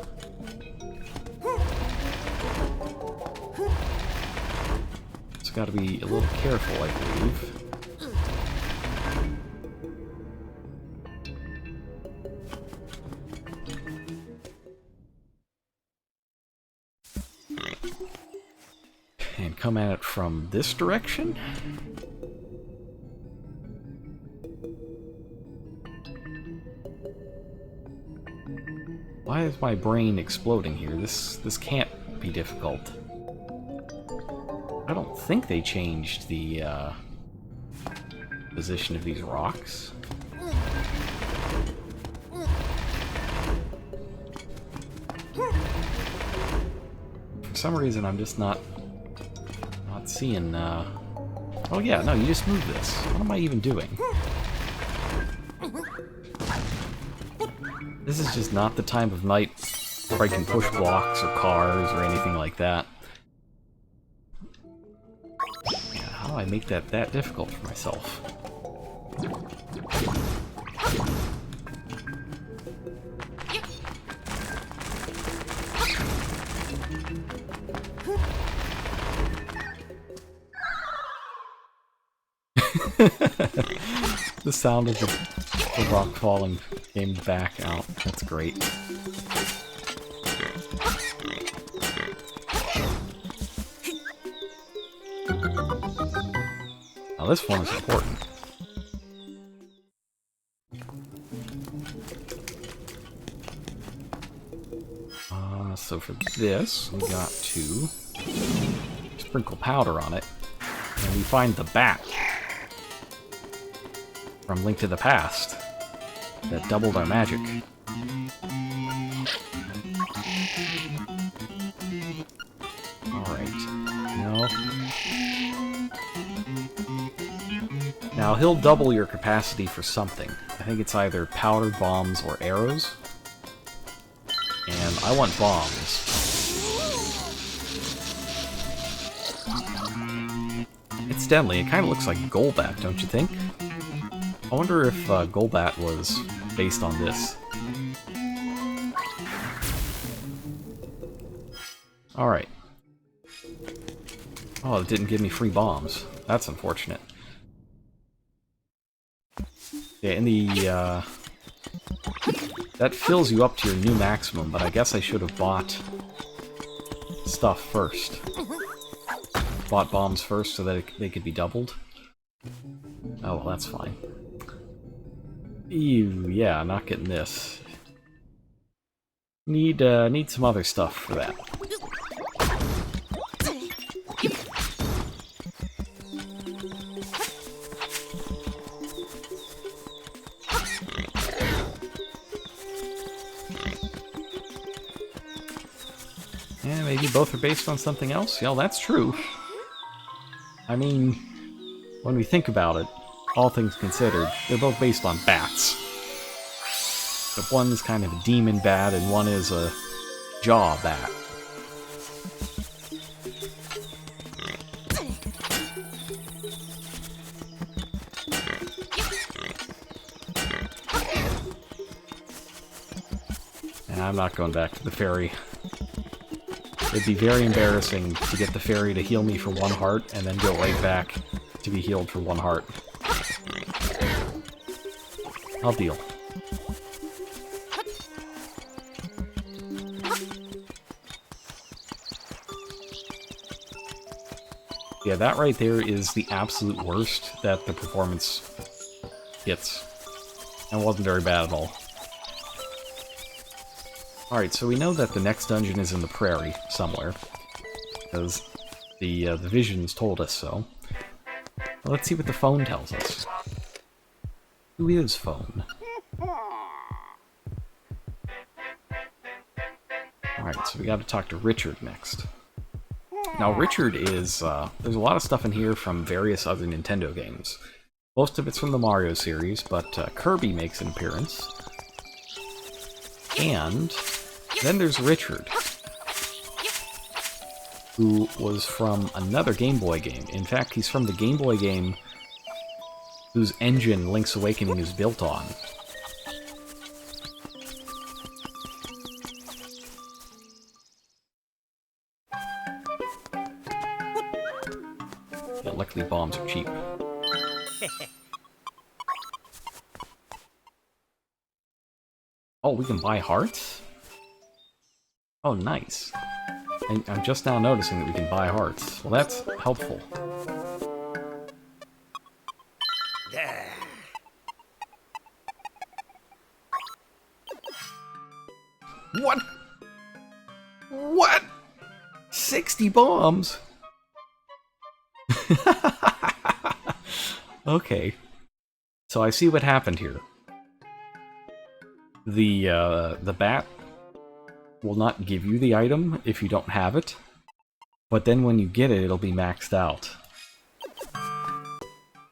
Got to be a little careful, I believe. And come at it from this direction. Why is my brain exploding here? This can't be difficult. I don't think they changed the position of these rocks. For some reason, I'm just not seeing. Oh, Oh yeah, no, you just move this. What am I even doing? This is just not the time of night where I can push blocks or cars or anything like that. Yeah, how do I make that difficult for myself? The sound of the rock falling came back out. That's great. Now this one is important. So for this, we got to sprinkle powder on it, and we find the bat from Link to the Past that doubled our magic. Alright. Now he'll double your capacity for something. I think it's either powder, bombs, or arrows. And I want bombs. Incidentally, it kind of looks like Golbat, don't you think? I wonder if Golbat was based on this. Alright. Oh, it didn't give me free bombs. That's unfortunate. Yeah, in the, that fills you up to your new maximum, but I guess I should have bought stuff first. Bought bombs first so that they could be doubled. Oh, well, that's fine. Ew, yeah, not getting this. Need some other stuff for that. Yeah, maybe both are based on something else? Yeah, that's true. I mean, when we think about it, all things considered, they're both based on bats. But one's kind of a demon bat, and one is a jaw bat. And I'm not going back to the fairy. It'd be very embarrassing to get the fairy to heal me for 1 heart, and then go right back to be healed for 1 heart. I'll deal. Yeah, that right there is the absolute worst that the performance gets. And it wasn't very bad at all. Alright, so we know that the next dungeon is in the prairie somewhere, because the visions told us so. Well, let's see what the phone tells us. Who is phone? Alright, so we gotta talk to Richard next. Now, Richard is, there's a lot of stuff in here from various other Nintendo games. Most of it's from the Mario series, but Kirby makes an appearance. And then there's Richard, who was from another Game Boy game. In fact, he's from the Game Boy game whose engine Link's Awakening is built on. Yeah, luckily bombs are cheap. Oh, we can buy hearts? Oh, nice. And I'm just now noticing that we can buy hearts. Well, that's helpful. What? What? 60 bombs? Okay. So I see what happened here. The bat will not give you the item if you don't have it, but then when you get it, it'll be maxed out.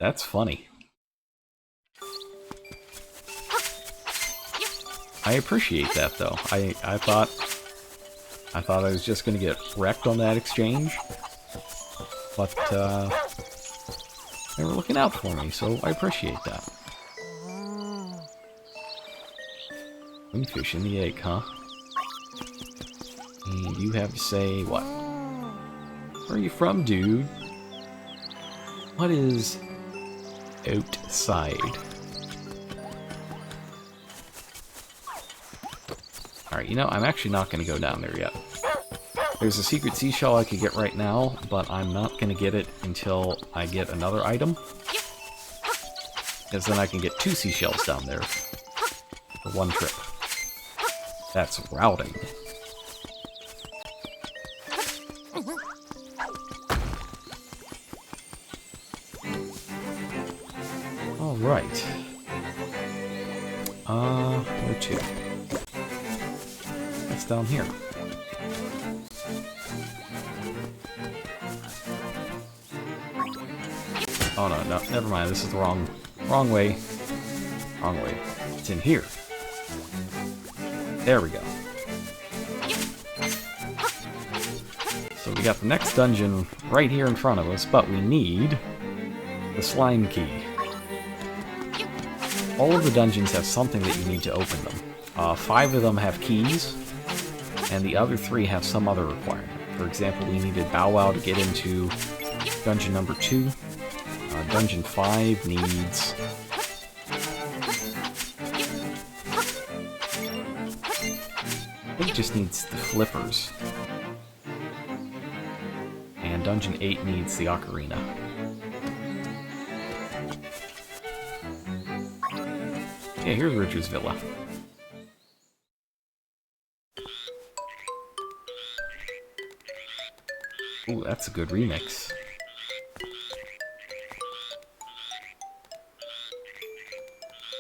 That's funny. I appreciate that, though. I thought I was just going to get wrecked on that exchange, but they were looking out for me, so I appreciate that. Fish in the egg, huh? And you have to say what? Where are you from, dude? What is outside? Alright, you know, I'm actually not going to go down there yet. There's a secret seashell I could get right now, but I'm not going to get it until I get another item. Because then I can get 2 seashells down there for one trip. That's routing. Alright. Where to? That's down here. Oh no, never mind. This is the wrong way. Wrong way. It's in here. There we go. So we got the next dungeon right here in front of us, but we need the slime key. All of the dungeons have something that you need to open them. 5 of them have keys, and the other 3 have some other requirement. For example, we needed BowWow to get into dungeon number 2. Dungeon 5 needs... I think it just needs the flippers. And dungeon 8 needs the ocarina. Okay, here's Richard's Villa. Ooh, that's a good remix.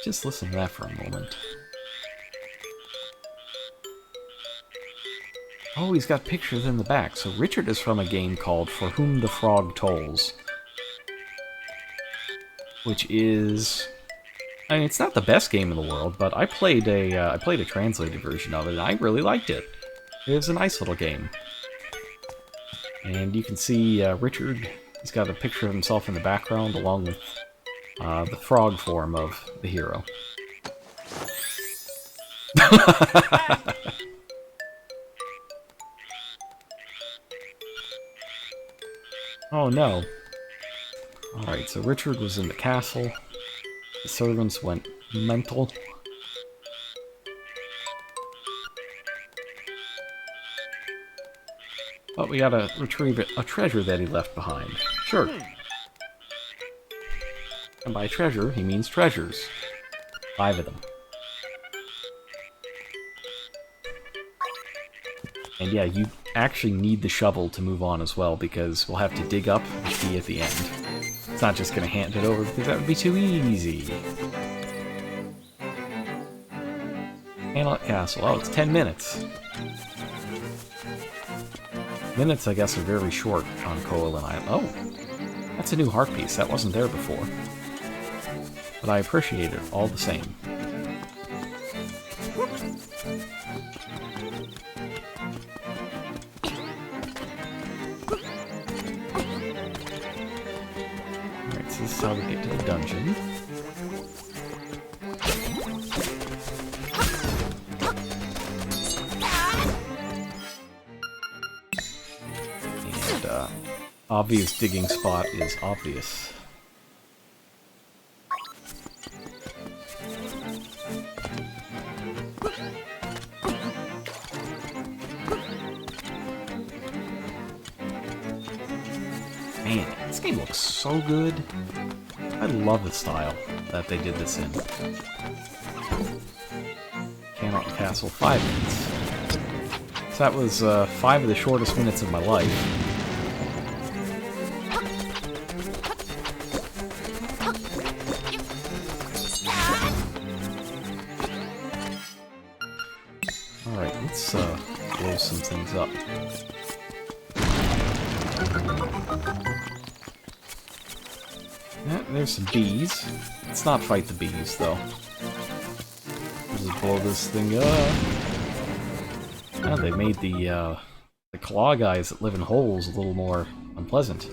Just listen to that for a moment. Oh, he's got pictures in the back. So Richard is from a game called For Whom the Frog Tolls. Which is... I mean, it's not the best game in the world, but I played a translated version of it, and I really liked it. It was a nice little game. And you can see Richard, he's got a picture of himself in the background, along with the frog form of the hero. Oh no. Alright, so Richard was in the castle. The servants went mental. But we gotta retrieve a treasure that he left behind. Sure. And by treasure, he means treasures. 5 of them. And yeah, you actually need the shovel to move on as well, because we'll have to dig up the key at the end. It's not just gonna hand it over, because that would be too easy. Hamlet Castle. Oh, it's 10 minutes. Minutes, I guess, are very short on Koalin Island. Oh, that's a new heart piece. That wasn't there before. But I appreciate it all the same. Alright, so this is how we get to the dungeon. And, obvious digging spot is obvious. Man, this game looks so good. I love the style that they did this in. Cannot Castle, 5 minutes. So that was 5 of the shortest minutes of my life. Alright, let's blow some things up. There's some bees. Let's not fight the bees, though. Just blow this thing up. Oh, they made the claw guys that live in holes a little more unpleasant.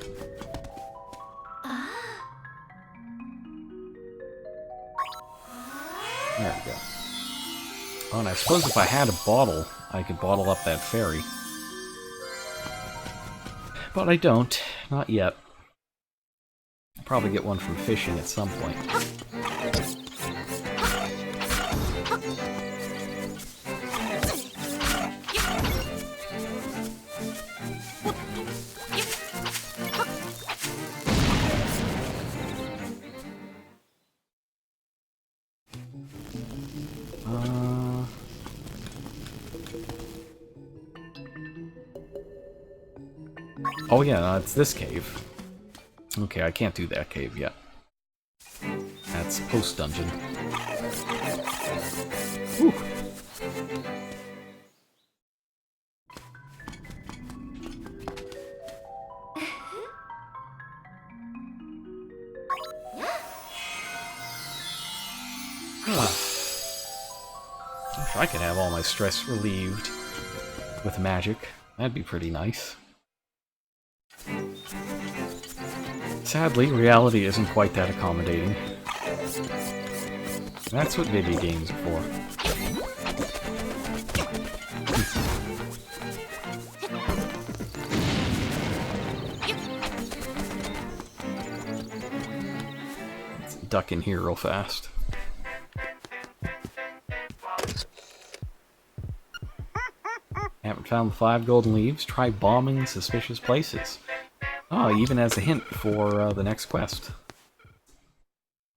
There we go. Oh, and I suppose if I had a bottle, I could bottle up that fairy. But I don't. Not yet. I'll probably get one from fishing at some point. Oh yeah, it's this cave. Okay, I can't do that cave yet. That's post-dungeon. Whew. Wish I could have all my stress relieved with magic. That'd be pretty nice. Sadly, reality isn't quite that accommodating. That's what video games are for. Let's duck in here real fast. Haven't found the 5 golden leaves? Try bombing suspicious places. Oh, even as a hint for the next quest.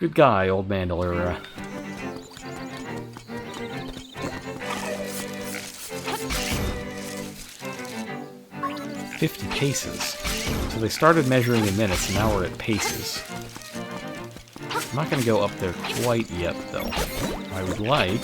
Good guy, old Mandalore. 50 paces. So they started measuring in minutes, and now we're at paces. I'm not going to go up there quite yet, though. I would like...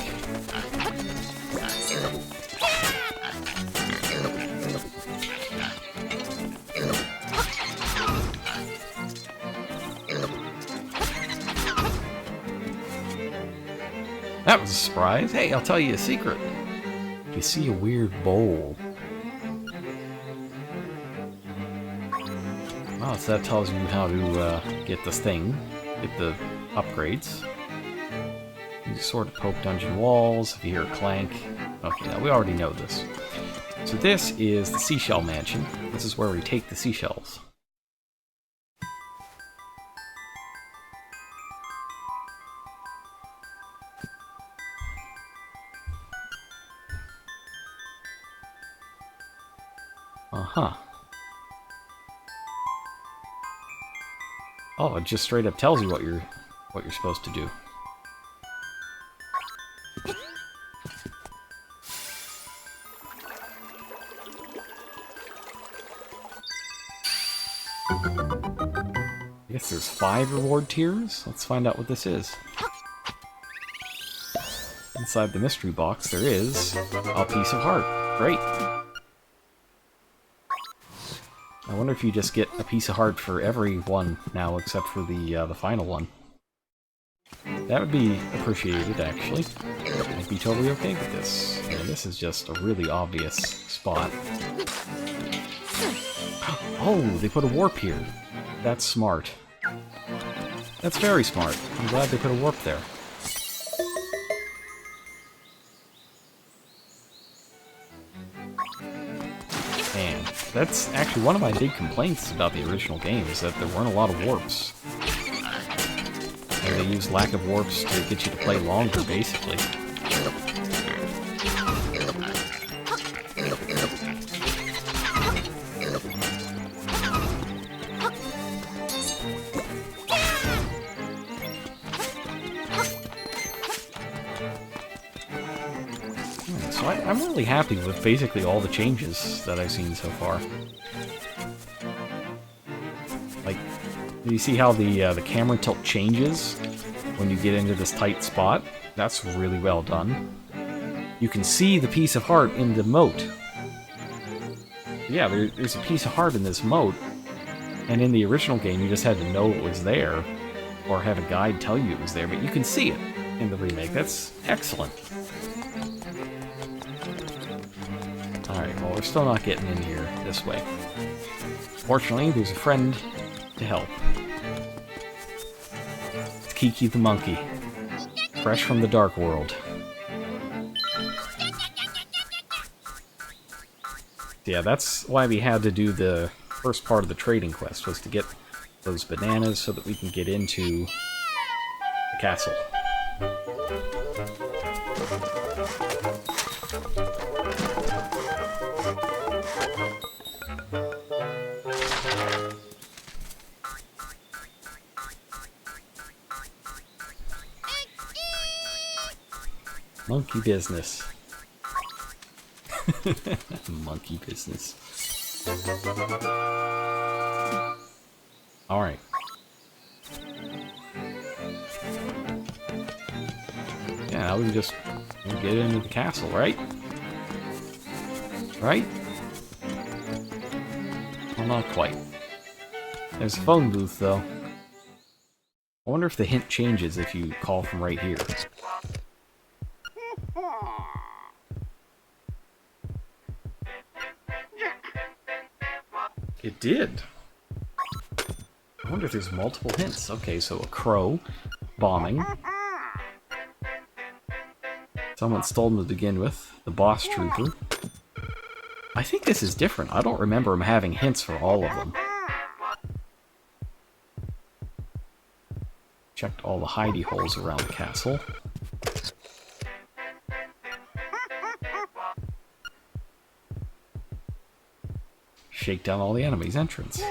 That was a surprise. Hey, I'll tell you a secret. You see a weird bowl. Oh, so that tells you how to get this thing, get the upgrades. You just sort of poke dungeon walls if you hear a clank. Okay, now we already know this. So this is the Seashell Mansion. This is where we take the seashells. Uh-huh. Oh, it just straight up tells you what you're supposed to do. I guess there's 5 reward tiers? Let's find out what this is. Inside the mystery box there is a piece of heart. Great. I wonder if you just get a piece of heart for every one now, except for the final one. That would be appreciated, actually. I'd be totally okay with this. And this is just a really obvious spot. Oh, they put a warp here. That's smart. That's very smart. I'm glad they put a warp there. And that's actually one of my big complaints about the original game, is that there weren't a lot of warps. And they used lack of warps to get you to play longer, basically. So I'm really happy with basically all the changes that I've seen so far. Like, do you see how the camera tilt changes when you get into this tight spot? That's really well done. You can see the piece of heart in the moat. Yeah, there's a piece of heart in this moat, and in the original game you just had to know it was there. or have a guide tell you it was there, but you can see it in the remake. That's excellent. Alright, well, we're still not getting in here this way. Fortunately, there's a friend to help. It's Kiki the monkey, fresh from the dark world. Yeah, that's why we had to do the first part of the trading quest, was to get those bananas so that we can get into the castle. Monkey business. Monkey business. Alright. Yeah, now we can just get into the castle, right? Right? Well, not quite. There's a phone booth, though. I wonder if the hint changes if you call from right here. It did. I wonder if there's multiple hints. Okay, so a crow, bombing. Someone stole them to begin with. The boss trooper. I think this is different. I don't remember him having hints for all of them. Checked all the hidey holes around the castle. Shake down all the enemies' entrance.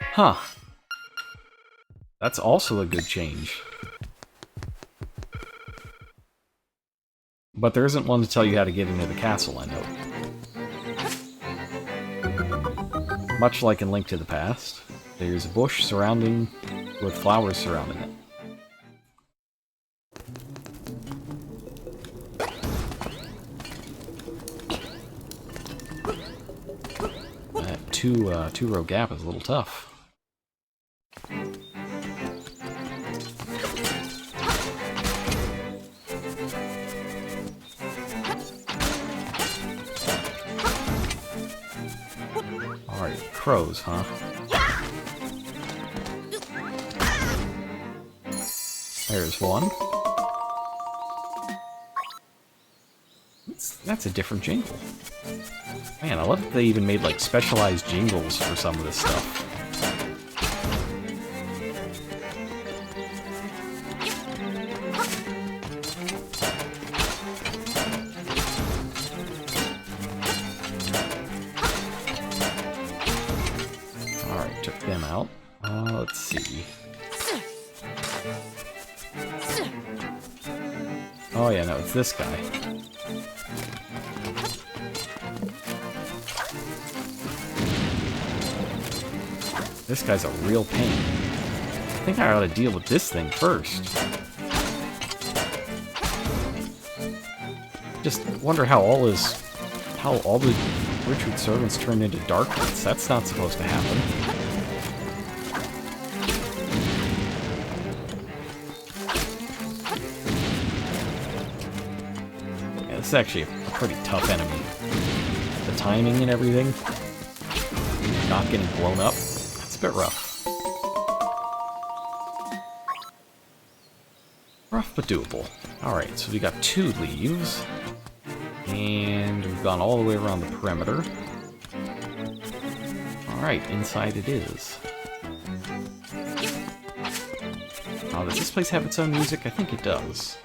Huh. That's also a good change. But there isn't one to tell you how to get into the castle, I know. Much like in Link to the Past, there's a bush surrounding with flowers surrounding it. That two-row gap is a little tough. Alright, crows, huh? There's one. That's a different jingle. Man, I love that they even made like specialized jingles for some of this stuff. Alright, took them out. Let's see. Oh yeah, no, it's this guy. This guy's a real pain. I think I ought to deal with this thing first. Just wonder how all the Richard servants turned into darklings. That's not supposed to happen. Yeah, this is actually a pretty tough enemy. The timing and everything, not getting blown up. It's a bit rough. Rough but doable. Alright, so we got 2 leaves. And we've gone all the way around the perimeter. Alright, inside it is. Oh, does this place have its own music? I think it does.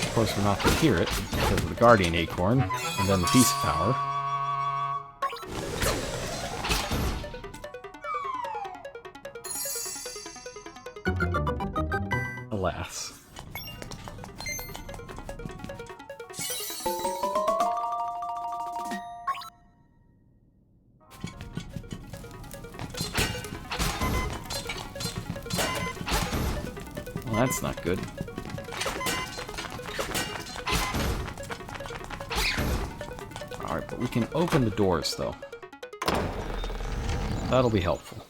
Of course, we're not going to hear it because of the Guardian Acorn, and then the Piece of Power. Alas. that's not good. Alright, but we can open the doors, though. That'll be helpful.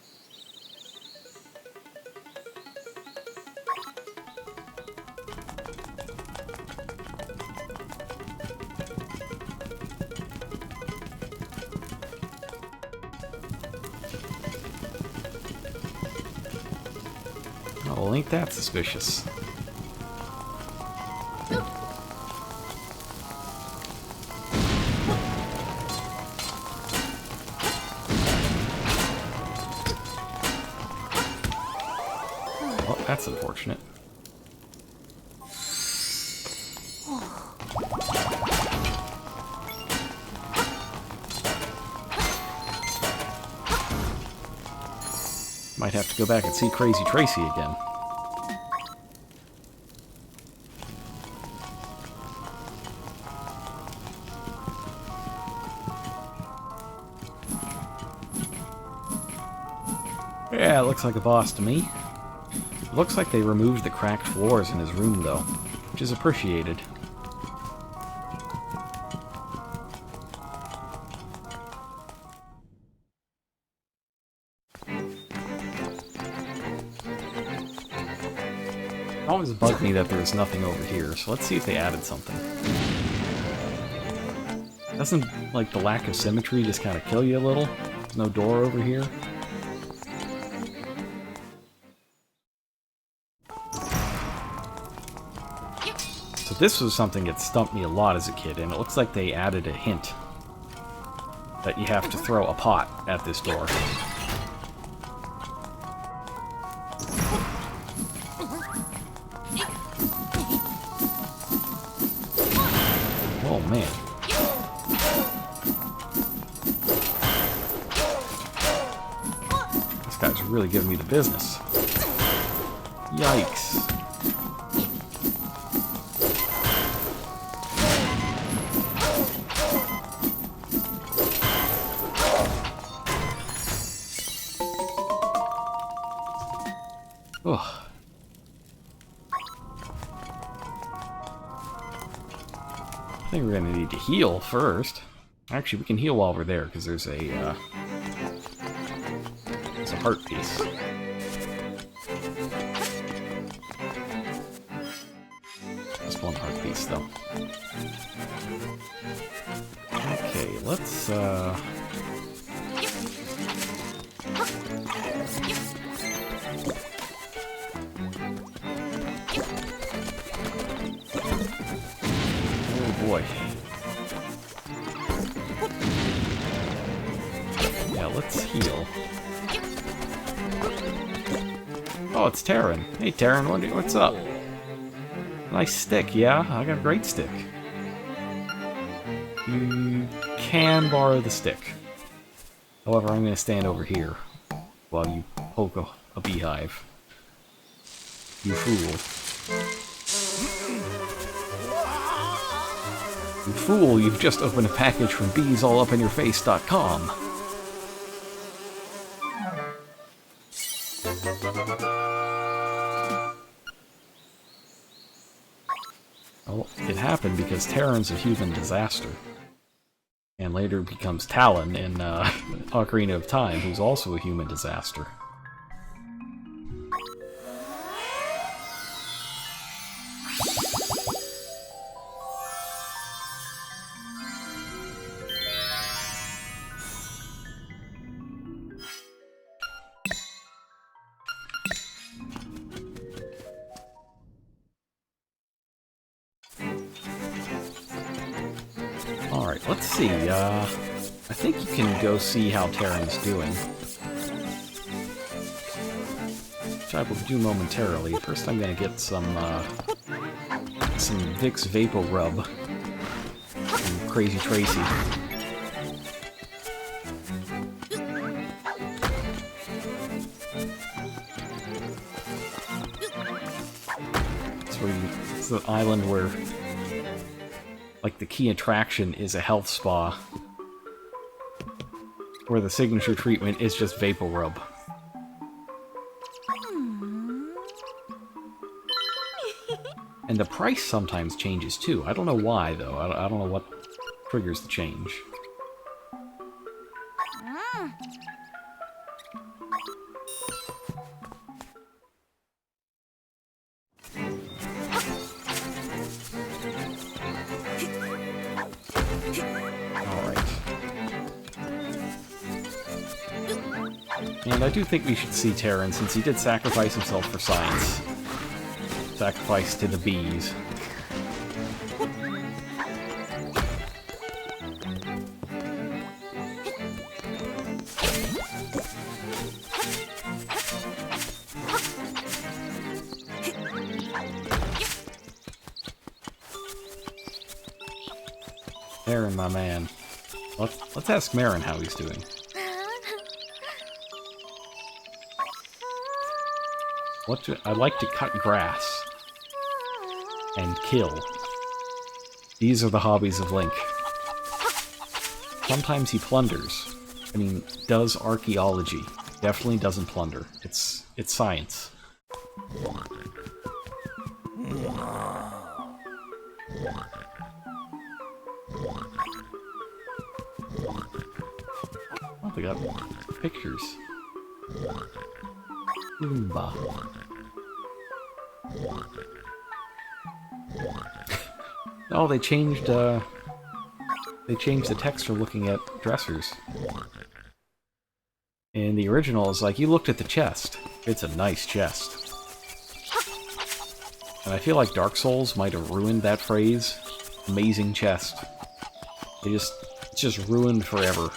Oh, well, ain't that suspicious? Well, that's unfortunate. Might have to go back and see Crazy Tracy again. Yeah, it looks like a boss to me. Looks like they removed the cracked floors in his room, though, which is appreciated. It always bugged me that there's nothing over here, so let's see if they added something. Doesn't, like, the lack of symmetry just kind of kill you a little? There's no door over here? So this was something that stumped me a lot as a kid, and it looks like they added a hint that you have to throw a pot at this door. Oh man. This guy's really giving me the business. Yikes. Ugh. I think we're gonna need to heal first. Actually, we can heal while we're there, because there's a heart piece. Just one heart piece, though. Okay, let's, boy. Yeah, let's heal. Oh, it's Terran. Hey, Terran, what's up? Nice stick, yeah? I got a great stick. You can borrow the stick. However, I'm going to stand over here while you poke a beehive. You fool. You fool, you've just opened a package from beesallupinyourface.com. Well, it happened because Terran's a human disaster. And later becomes Talon in Ocarina of Time, who's also a human disaster. Alright, let's see. I think you can go see how Terran's doing. Which I will do momentarily. First I'm gonna get some Vicks Vapor Rub from Crazy Tracy. It's the island where, like, the key attraction is a health spa, where the signature treatment is just Vapor Rub. And the price sometimes changes too. I don't know why, though. I don't know what triggers the change. And I do think we should see Terran, since he did sacrifice himself for science. Sacrifice to the bees. Marin, my man. Let's ask Marin how he's doing. I like to cut grass and kill. These are the hobbies of Link. Sometimes he plunders. I mean, does archaeology. Definitely doesn't plunder. It's science. Oh, they got pictures. Oomba. Oh, they changed the text for looking at dressers. In the original, it's like, you looked at the chest. It's a nice chest. And I feel like Dark Souls might have ruined that phrase. Amazing chest. It's just ruined forever.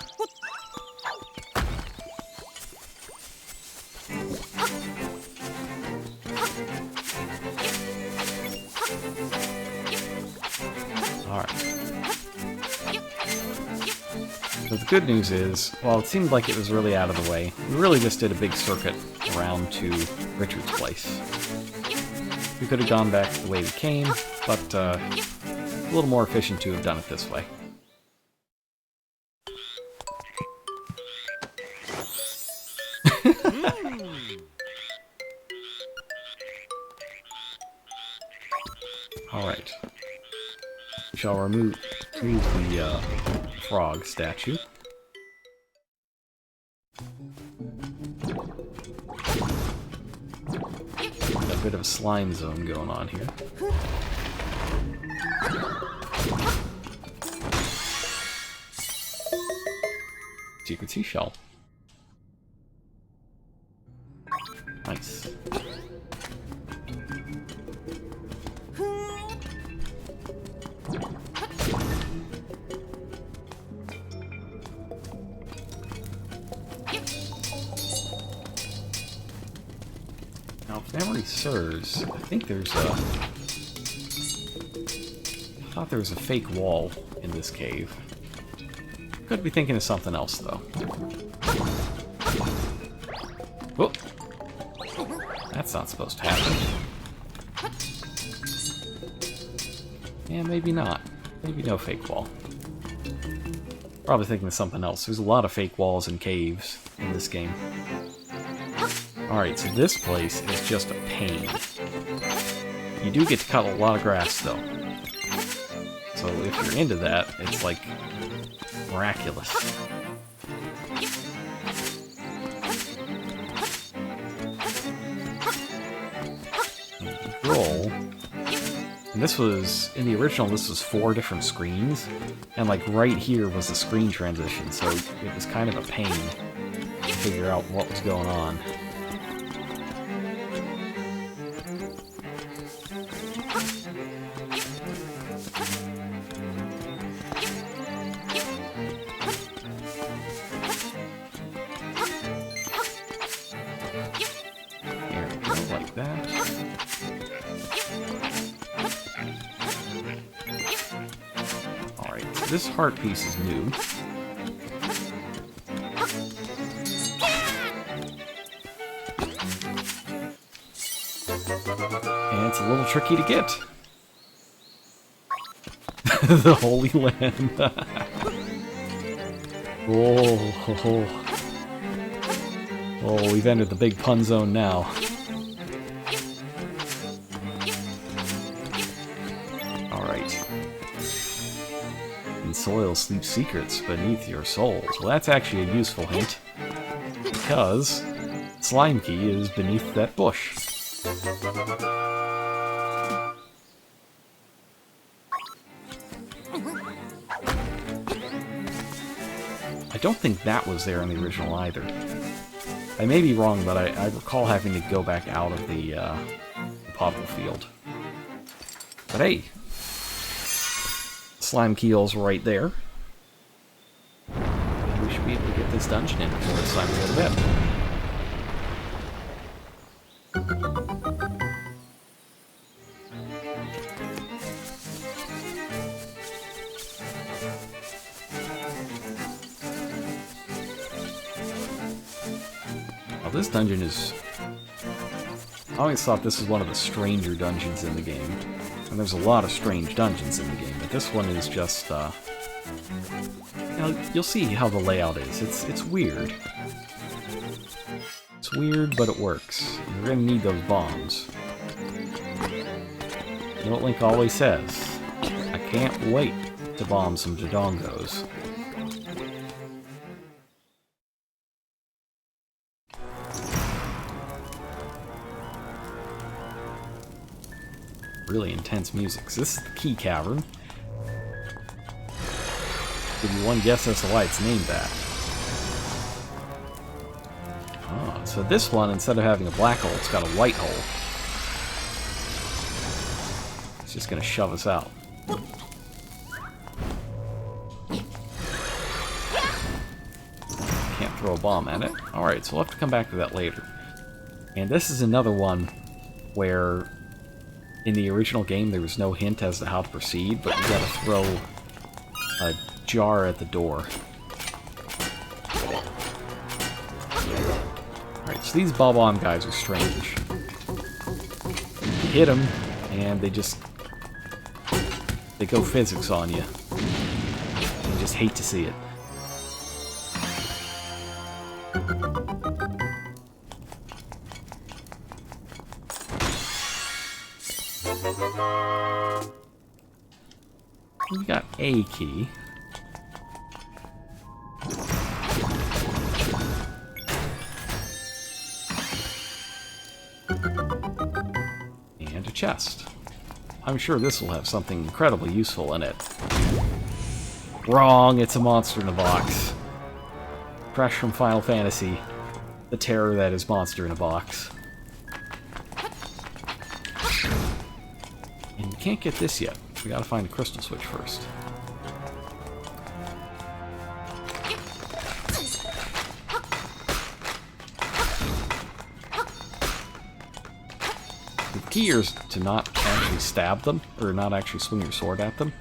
But the good news is, while it seemed like it was really out of the way, we really just did a big circuit around to Richard's place. We could have gone back the way we came, but a little more efficient to have done it this way. Alright. We shall remove the frog statue. Got a bit of a slime zone going on here. Secret seashell. Nice. Now, if memory serves, I think there's a... I thought there was a fake wall in this cave. Could be thinking of something else, though. Whoop! That's not supposed to happen. Yeah, maybe not. Maybe no fake wall. Probably thinking of something else. There's a lot of fake walls and caves in this game. Alright, so this place is just a pain. You do get to cut a lot of grass, though. So if you're into that, it's like miraculous. Roll. And this was, in the original, this was 4 different screens. And like right here was the screen transition, so it was kind of a pain to figure out what was going on. This heart piece is new. And it's a little tricky to get. The Holy Land. Oh, we've entered the big pun zone now. soil sleep secrets beneath your souls. Well, that's actually a useful hint, because Slime Key is beneath that bush. I don't think that was there in the original either. I may be wrong, but I recall having to go back out of the popple field. But hey, slime keel's right there. And we should be able to get this dungeon in before it's time to go to bed. Now this dungeon is... I always thought this was one of the stranger dungeons in the game. And there's a lot of strange dungeons in the game, but this one is just, you know, you'll see how the layout is. It's weird. It's weird, but it works. You're gonna need those bombs. You know what Link always says? I can't wait to bomb some Dodongos. Really intense music. So this is the Key Cavern. Give you one guess as to why it's named that. Oh, so this one, instead of having a black hole, it's got a white hole. It's just gonna shove us out. Can't throw a bomb at it. Alright, so we'll have to come back to that later. And this is another one where in the original game there was no hint as to how to proceed, but you gotta throw a jar at the door. Alright, so these Bob-omb guys are strange. You hit them, and they go physics on you. You just hate to see it. We got a key. And a chest. I'm sure this will have something incredibly useful in it. Wrong, it's a monster in a box. Fresh from Final Fantasy. The terror that is monster in a box. And we can't get this yet. We gotta find the crystal switch first. The key is to not actually stab them, or not actually swing your sword at them.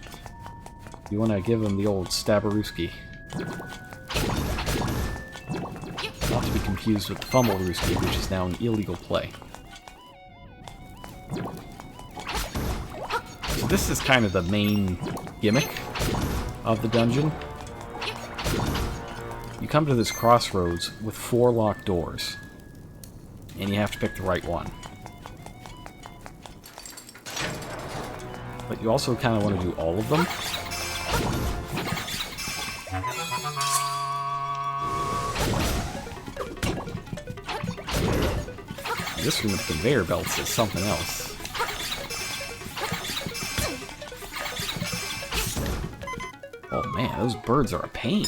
You want to give them the old stabberooski. Not to be confused with the fumblerooski, which is now an illegal play. So this is kind of the main gimmick of the dungeon. You come to this crossroads with 4 locked doors, and you have to pick the right one. But you also kind of want to do all of them. This room with conveyor belts is something else. Oh man, those birds are a pain.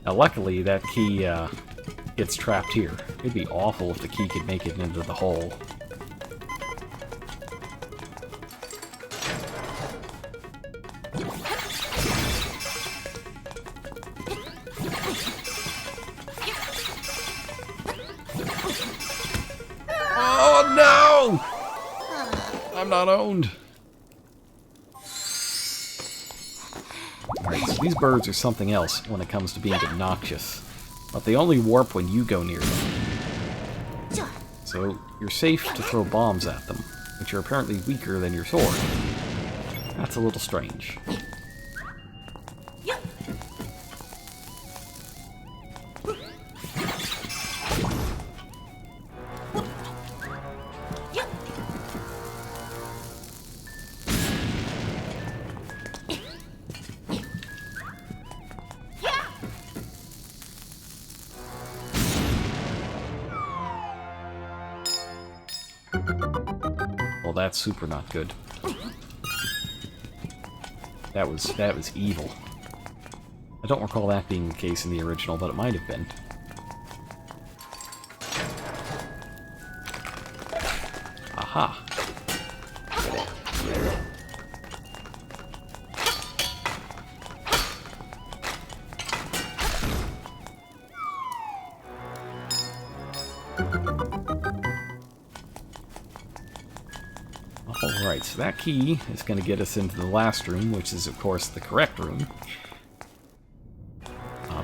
Now luckily that key gets trapped here. It'd be awful if the key could make it into the hole. Oh no! I'm not owned. Alright, so these birds are something else when it comes to being obnoxious. But they only warp when you go near them. So you're safe to throw bombs at them, which are apparently weaker than your sword. That's a little strange. that's super not good. That was evil. I don't recall that being the case in the original, but it might have been. Aha. Alright, so that key is going to get us into the last room, which is, of course, the correct room.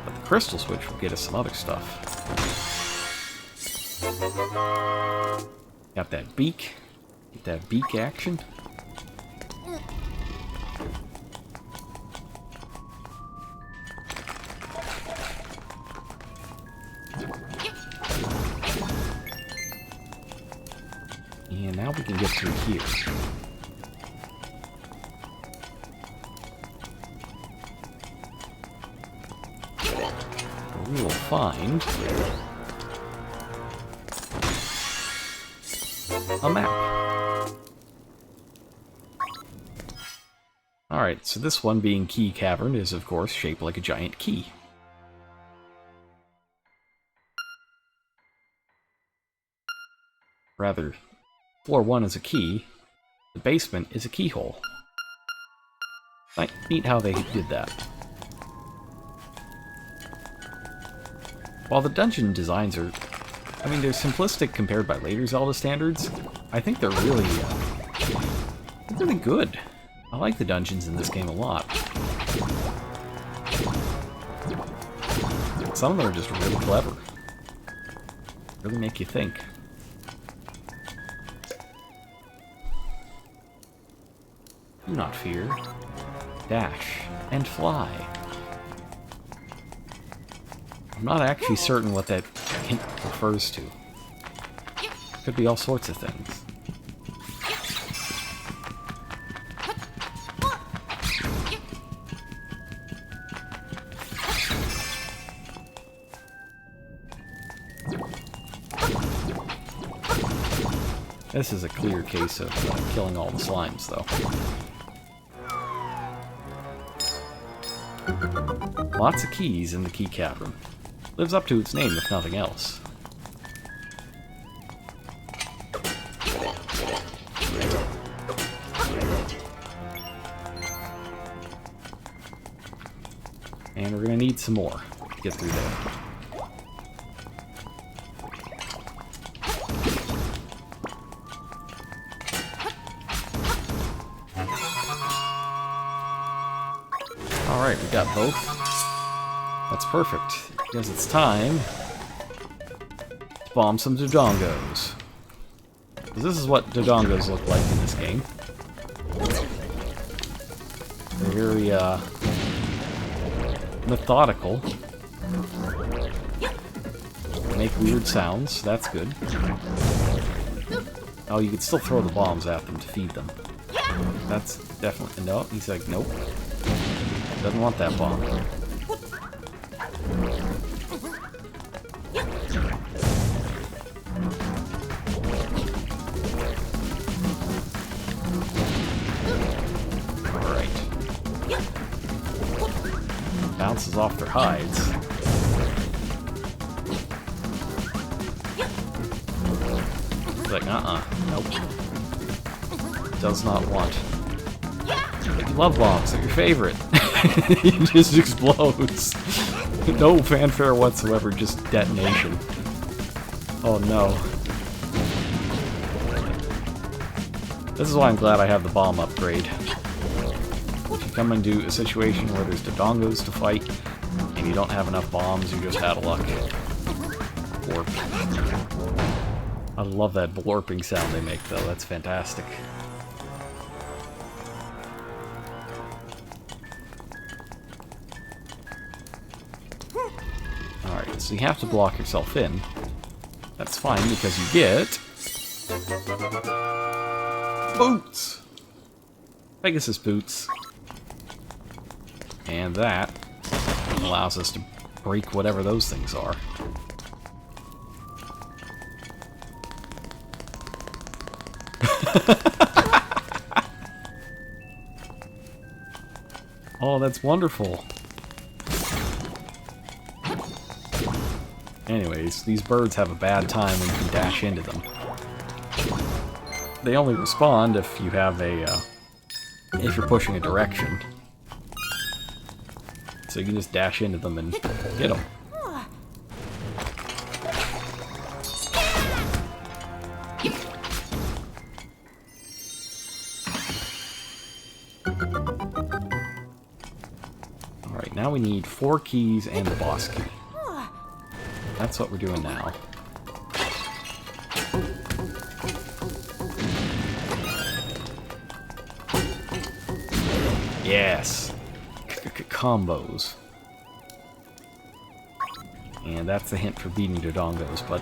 But the crystal switch will get us some other stuff. Got that beak. Get that beak action. And now we can get through here. We will find a map. Alright, so this one being Key Cavern is of course shaped like a giant key. Rather, floor 1 is a key, the basement is a keyhole. Neat how they did that. While the dungeon designs are, I mean, they're simplistic compared by later Zelda standards, I think they're really good. I like the dungeons in this game a lot. Some of them are just really clever. Really make you think. Do not fear. Dash and fly. I'm not actually certain what that hint refers to. Could be all sorts of things. This is a clear case of killing all the slimes, though. Lots of keys in the Key Cavern. Lives up to its name, if nothing else. And we're gonna need some more to get through there. Alright, we got both. That's perfect, because it's time to bomb some Dodongos. Because this is what Dodongos look like in this game. They're very, methodical. They make weird sounds, that's good. Oh, you could still throw the bombs at them to feed them. That's definitely... No, he's like, nope. Doesn't want that bomb. Alright. Bounces off their hides. He's like, nope. Does not want. Love bombs, they're your favorite. It just explodes. No fanfare whatsoever, just detonation. Oh no. This is why I'm glad I have the bomb upgrade. If you come into a situation where there's Dodongos to fight, and you don't have enough bombs, you're just out of luck. Warp. I love that blorping sound they make though, that's fantastic. Alright, so you have to block yourself in. That's fine, because you get... boots! Pegasus boots. And that allows us to break whatever those things are. Oh, that's wonderful. Anyways, these birds have a bad time when you can dash into them. They only respond if you have a, if you're pushing a direction. So you can just dash into them and get them. Alright, now we need 4 keys and the boss key. That's what we're doing now. Yes! Combos. And that's the hint for beating Dodongos, but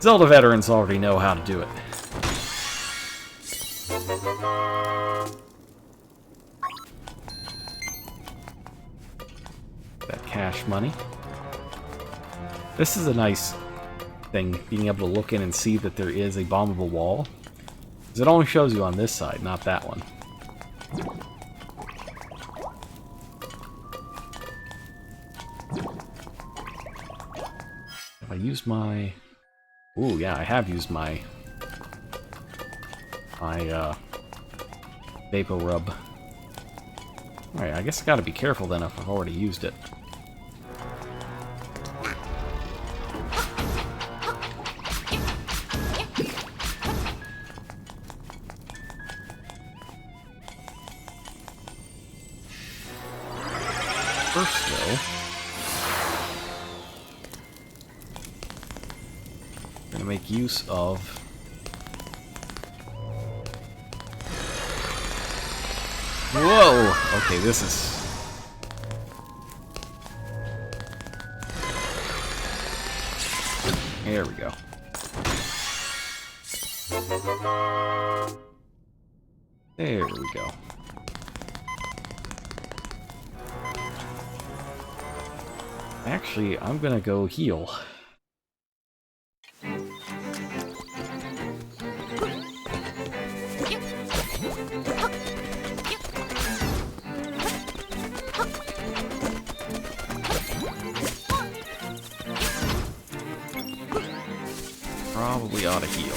Zelda veterans already know how to do it. That cash money. This is a nice thing, being able to look in and see that there is a bombable wall. Because it only shows you on this side, not that one. If I use my... Ooh, yeah, I have used my... Vapor Rub. Alright, I guess I gotta be careful then if I've already used it. First, though, I'm going to make use of whoa! Okay, this is... There we go. There we go. Actually, I'm gonna go heal. Probably ought to heal.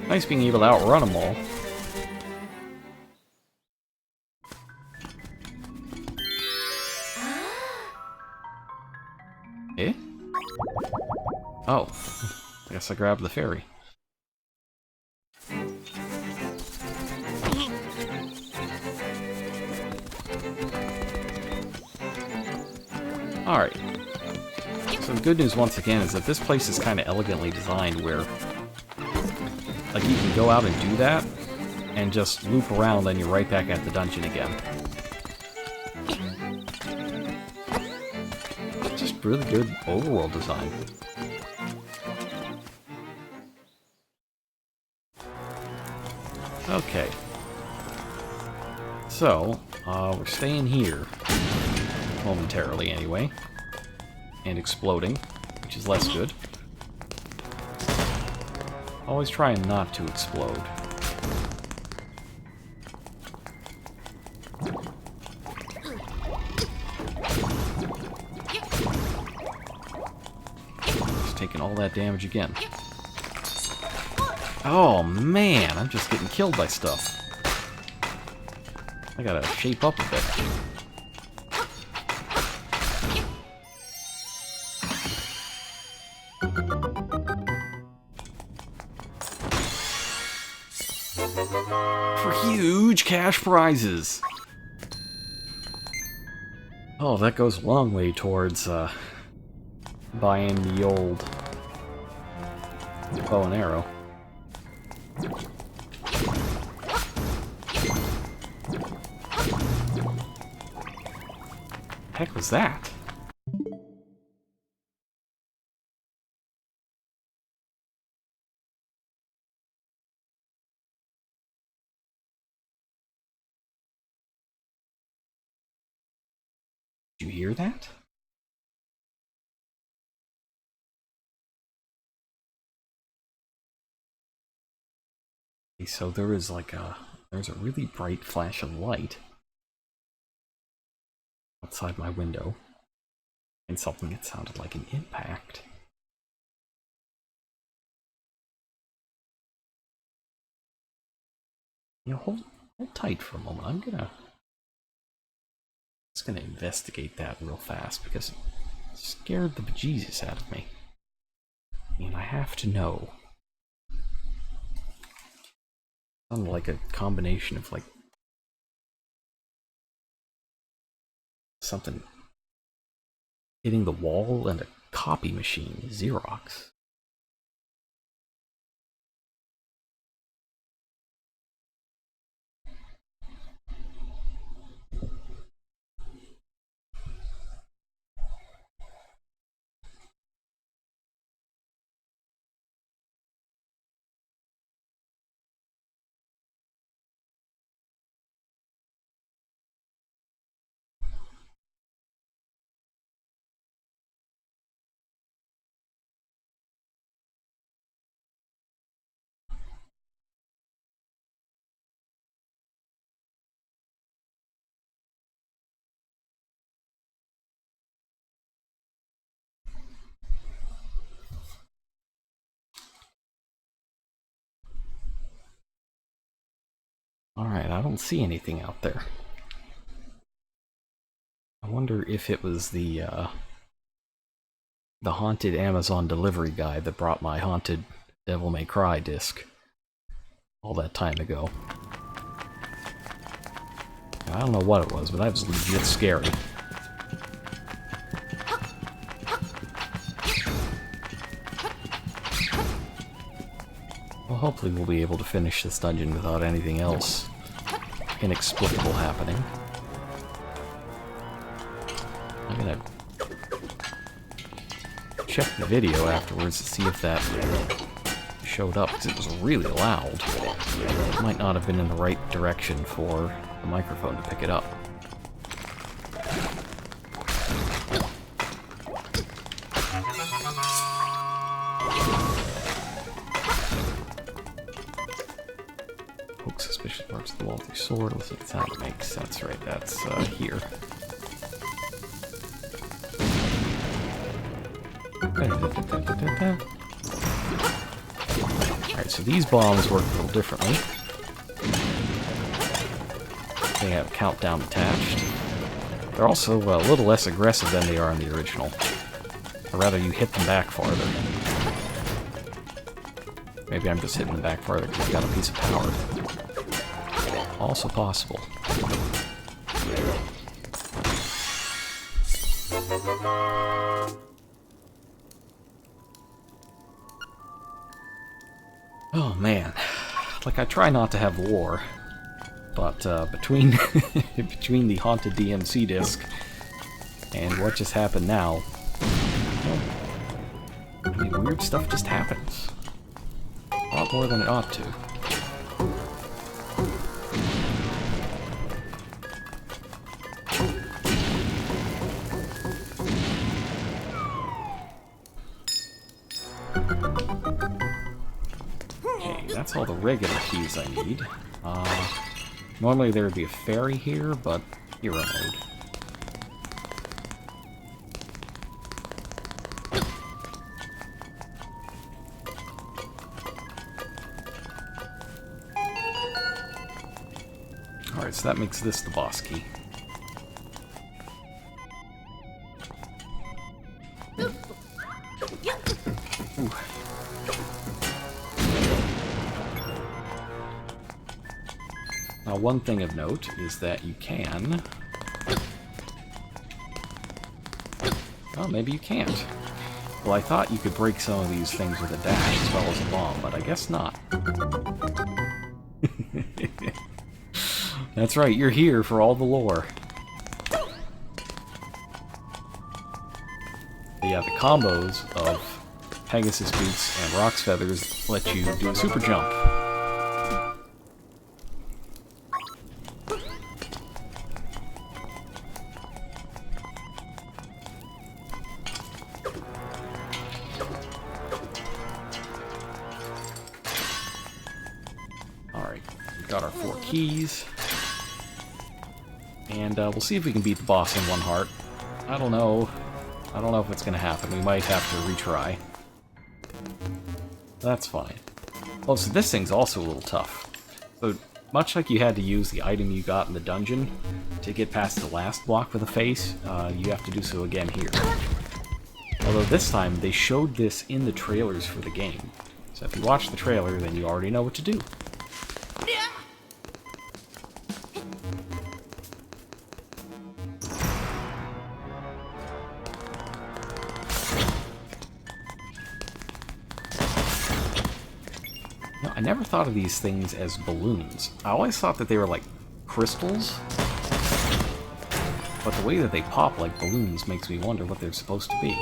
Nice being able to outrun them all. Eh? Oh. I guess I grabbed the fairy. Alright. So the good news once again is that this place is kind of elegantly designed where like you can go out and do that and just loop around and you're right back at the dungeon again. Just really good overworld design. Okay. So, we're staying here. Momentarily, anyway. And exploding, which is less good. Always trying not to explode. Just taking all that damage again. Oh man, I'm just getting killed by stuff. I gotta shape up a bit. For huge cash prizes! Oh, that goes a long way towards, buying the old bow and arrow. Heck was that? hear that? Okay, so there is like there's a really bright flash of light outside my window, and something that sounded like an impact. You know, hold tight for a moment. I'm just gonna investigate that real fast because it scared the bejesus out of me. And I have to know. It sounded like a combination of like something hitting the wall and a copy machine, Xerox. Alright, I don't see anything out there. I wonder if it was the haunted Amazon delivery guy that brought my haunted Devil May Cry disc all that time ago. I don't know what it was, but that was legit scary. Well, hopefully we'll be able to finish this dungeon without anything else inexplicable happening. I'm gonna check the video afterwards to see if that showed up, because it was really loud. It might not have been in the right direction for the microphone to pick it up. Poke suspicious parts of the wall with your sword. Listen to the sound. It makes sense, right? That's here. Alright, so these bombs work a little differently. They have a countdown attached. They're also a little less aggressive than they are in the original. Or rather, you hit them back farther. Maybe I'm just hitting them back farther because I've got a piece of power. Also possible. Oh man, like I try not to have war, but between between the haunted DMC disc and what just happened now, well, I mean, weird stuff just happens. A lot more than it ought to. That's all the regular keys I need. Normally there would be a fairy here, but hero mode. Alright, so that makes this the boss key. Ooh. Now, one thing of note is that you can... Oh, maybe you can't. Well, I thought you could break some of these things with a dash as well as a bomb, but I guess not. That's right, you're here for all the lore. But yeah, the combos of Pegasus Boots and Rock's Feathers let you do a super jump. Got our 4 keys. And we'll see if we can beat the boss in 1 heart. I don't know. I don't know if it's going to happen. We might have to retry. That's fine. Oh, so this thing's also a little tough. So, much like you had to use the item you got in the dungeon to get past the last block with a face, you have to do so again here. Although this time, they showed this in the trailers for the game. So if you watch the trailer, then you already know what to do. Now, I never thought of these things as balloons. I always thought that they were like crystals. But the way that they pop like balloons makes me wonder what they're supposed to be.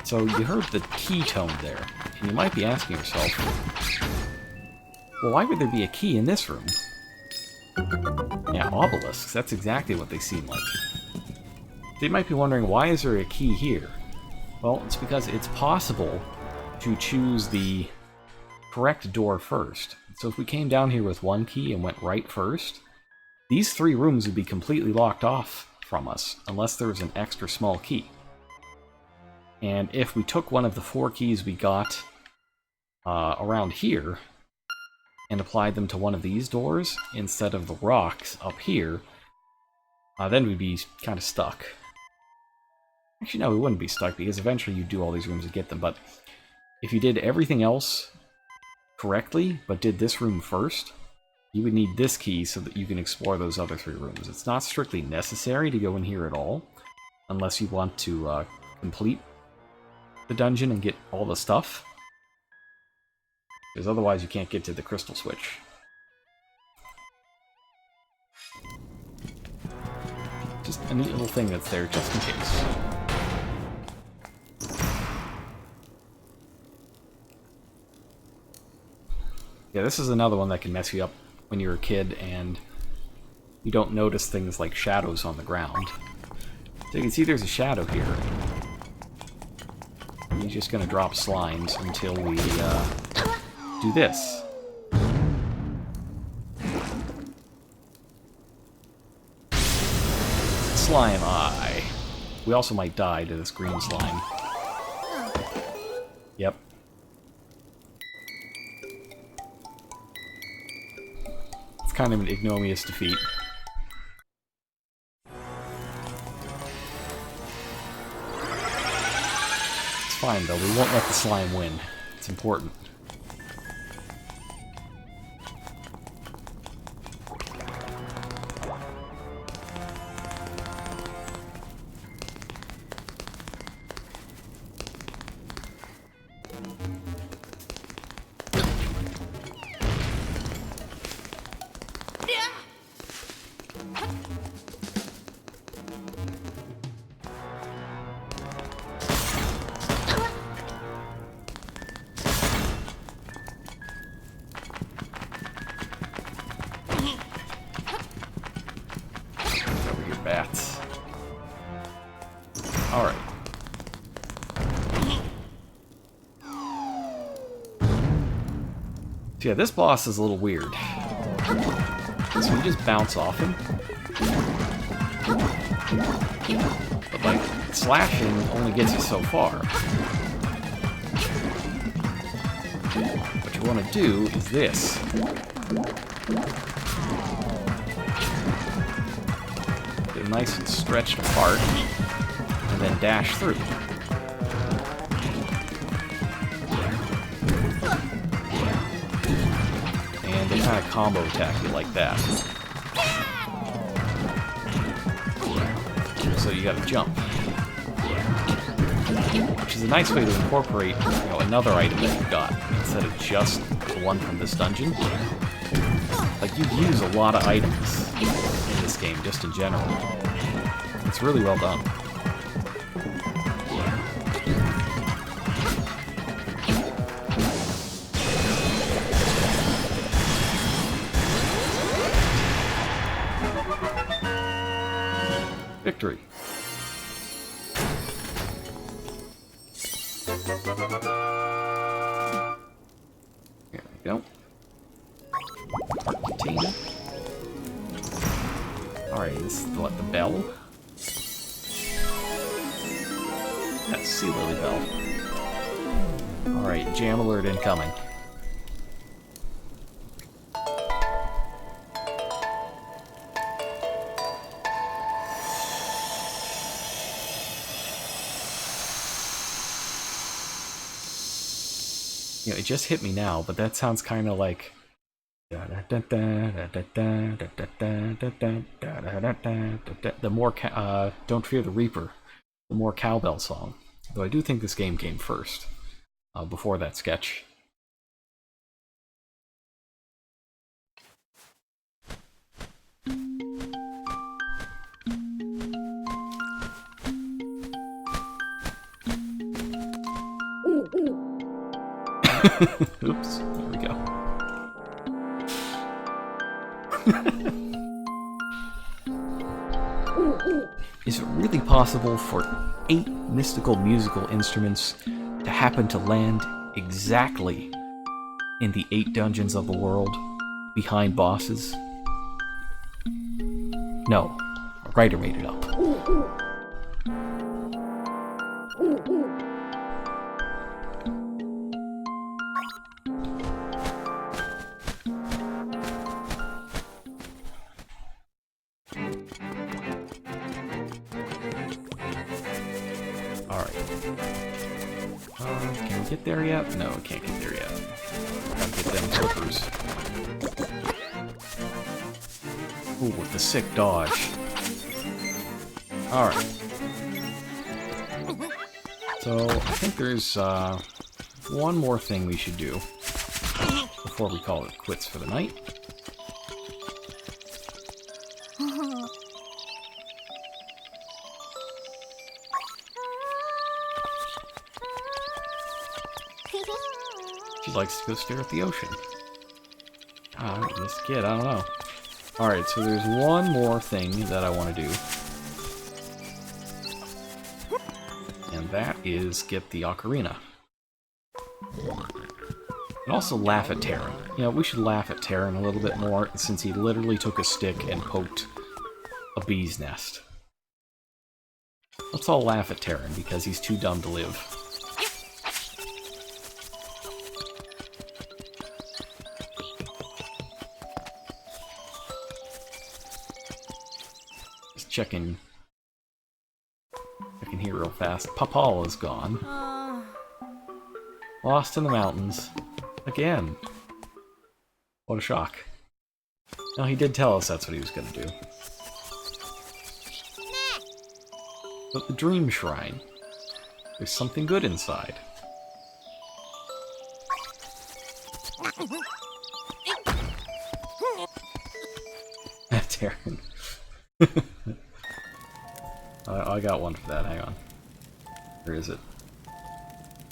So you heard the key tone there, and you might be asking yourself, well, why would there be a key in this room? Yeah, obelisks, that's exactly what they seem like. So you might be wondering, why is there a key here? Well, it's because it's possible to choose the correct door first. So if we came down here with 1 key and went right first, these 3 rooms would be completely locked off from us, unless there was an extra small key. And if we took one of the 4 keys we got around here and applied them to one of these doors instead of the rocks up here, then we'd be kind of stuck. Actually, no, we wouldn't be stuck because eventually you'd do all these rooms to get them, but if you did everything else correctly, but did this room first, you would need this key so that you can explore those other 3 rooms. It's not strictly necessary to go in here at all, unless you want to complete the dungeon and get all the stuff, because otherwise you can't get to the crystal switch. Just a neat little thing that's there just in case. Yeah, this is another one that can mess you up when you're a kid and you don't notice things like shadows on the ground. So you can see there's a shadow here. He's just going to drop slimes until we do this. Slime eye. We also might die to this green slime. Yep. It's kind of an ignominious defeat. Fine, though. We won't let the slime win. It's important. Bats. Alright. So yeah, this boss is a little weird. So you just bounce off him. But like, slashing only gets you so far. What you want to do is this. Nice and stretched apart, and then dash through. And they kind of combo attack you like that. So you gotta jump. Which is a nice way to incorporate, another item that you've got, instead of just the one from this dungeon. Like, you use a lot of items in this game, just in general. It's really well done. Victory. There we go. Heart container. Alright, this is the bell. That's Sea Lily Bell. Alright, jam alert incoming. You know, it just hit me now, but that sounds kind of like... The more... Don't Fear the Reaper. The more cowbell song. Though I do think this game came first. Before that sketch. Oops, there we go. Is it really possible for 8 mystical musical instruments to happen to land exactly in the 8 dungeons of the world behind bosses? No, a writer made it up. Can we get there yet? No, we can't get there yet. Gotta get them clippers. Ooh, with the sick dodge. Alright. So, I think there's one more thing we should do before we call it quits for the night. She likes to go stare at the ocean. This kid, I don't know. Alright, so there's one more thing that I want to do. And that is get the ocarina. And also laugh at Terran. You know, we should laugh at Terran a little bit more, since he literally took a stick and poked a bee's nest. Let's all laugh at Terran, because he's too dumb to live. Checking here real fast. Papal is gone. Lost in the mountains. Again. What a shock. No, he did tell us that's what he was going to do. But the Dream Shrine. There's something good inside. Terran. I got one for that, hang on. Where is it?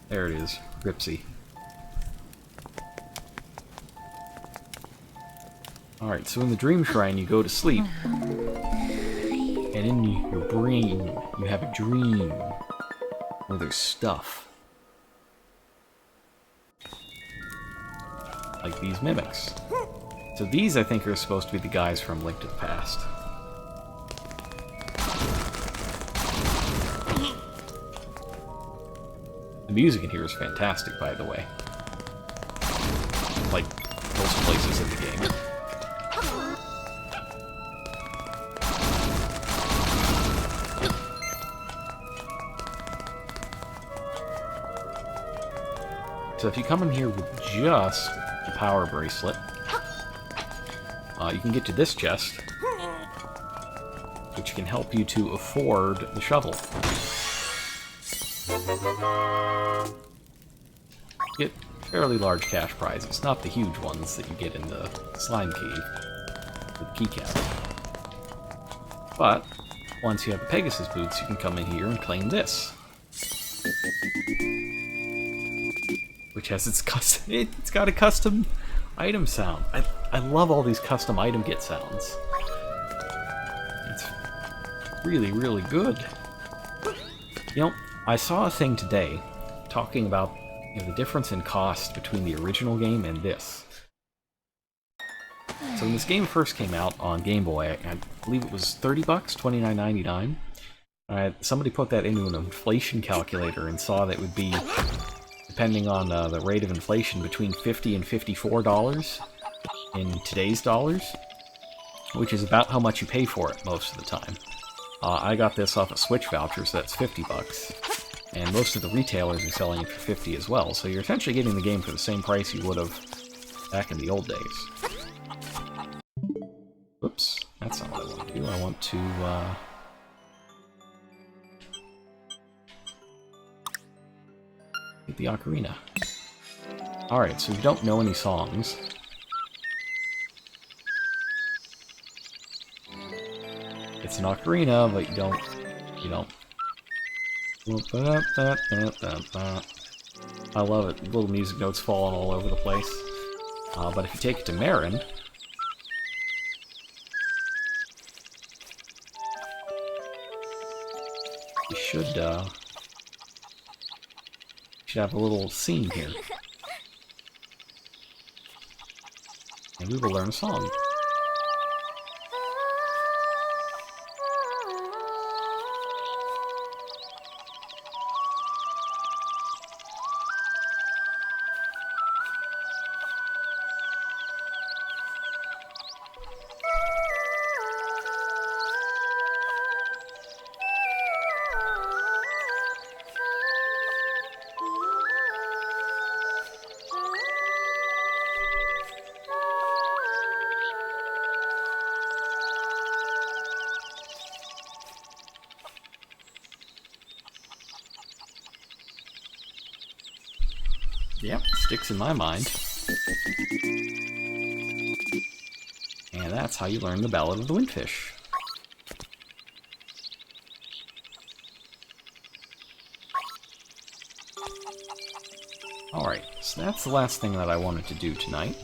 There it is. Ripsy. Alright, so in the Dream Shrine you go to sleep. And in your brain you have a dream where there's stuff. Like these mimics. So these, I think, are supposed to be the guys from Link to the Past. The music in here is fantastic, by the way. Like most places in the game. So if you come in here with just the power bracelet, you can get to this chest, which can help you to afford the shovel. Get fairly large cash prizes, not the huge ones that you get in the slime cave with the keycap. But once you have the Pegasus boots, you can come in here and claim this, which has its custom. It's got a custom item sound. I love all these custom item get sounds. It's really, really good. You know, I saw a thing today talking about the difference in cost between the original game and this. So when this game first came out on Game Boy, I believe it was $30, $29.99. Somebody put that into an inflation calculator and saw that it would be, depending on the rate of inflation, between $50 and $54 in today's dollars, which is about how much you pay for it most of the time. I got this off a Switch voucher, so that's $50. And most of the retailers are selling it for $50 as well, so you're essentially getting the game for the same price you would have back in the old days. Whoops, that's not what I want to do. I want to, get the ocarina. Alright, so if you don't know any songs, it's an ocarina, but you don't. I love it. Little music notes falling all over the place. But if you take it to Marin, you should have a little scene here. And we will learn a song. Yep, sticks in my mind. And that's how you learn the Ballad of the Windfish. Alright, so that's the last thing that I wanted to do tonight.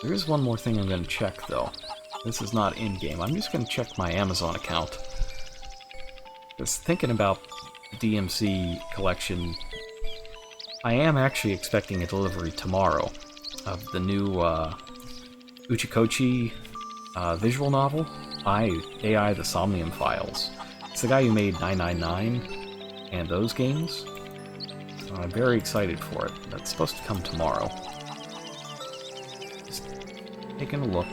There is one more thing I'm going to check, though. This is not in-game. I'm just going to check my Amazon account. Just thinking about the DMC collection, I am actually expecting a delivery tomorrow of the new Uchikochi visual novel, AI the Somnium Files. It's the guy who made 999 and those games. So I'm very excited for it. That's supposed to come tomorrow. Just taking a look.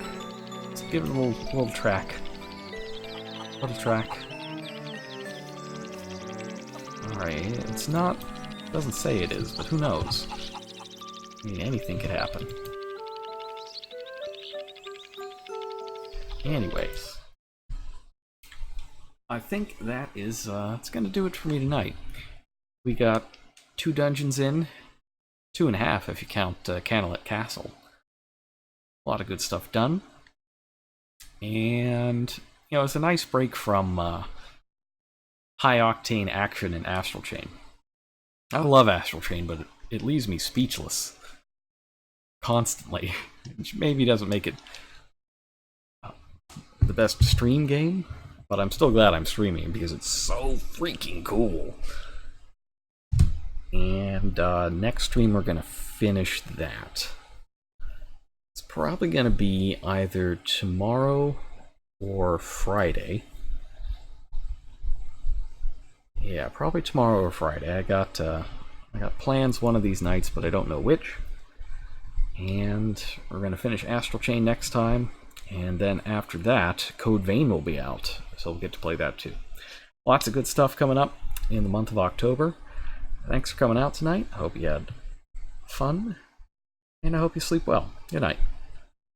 Let's give it a little track. Little track. Alright, it's not... doesn't say it is, but who knows? I mean, anything could happen. Anyways, I think that is, it's gonna do it for me tonight. We got 2 dungeons in, 2.5 if you count Canalet Castle. A lot of good stuff done. And, it's a nice break from high-octane action in Astral Chain. I love Astral Chain, but it leaves me speechless. Constantly. Which maybe doesn't make it the best stream game, but I'm still glad I'm streaming because it's so freaking cool. And next stream we're going to finish that. It's probably going to be either tomorrow or Friday. Yeah, probably tomorrow or Friday. I got plans one of these nights, but I don't know which. And we're going to finish Astral Chain next time. And then after that, Code Vein will be out. So we'll get to play that too. Lots of good stuff coming up in the month of October. Thanks for coming out tonight. I hope you had fun. And I hope you sleep well. Good night.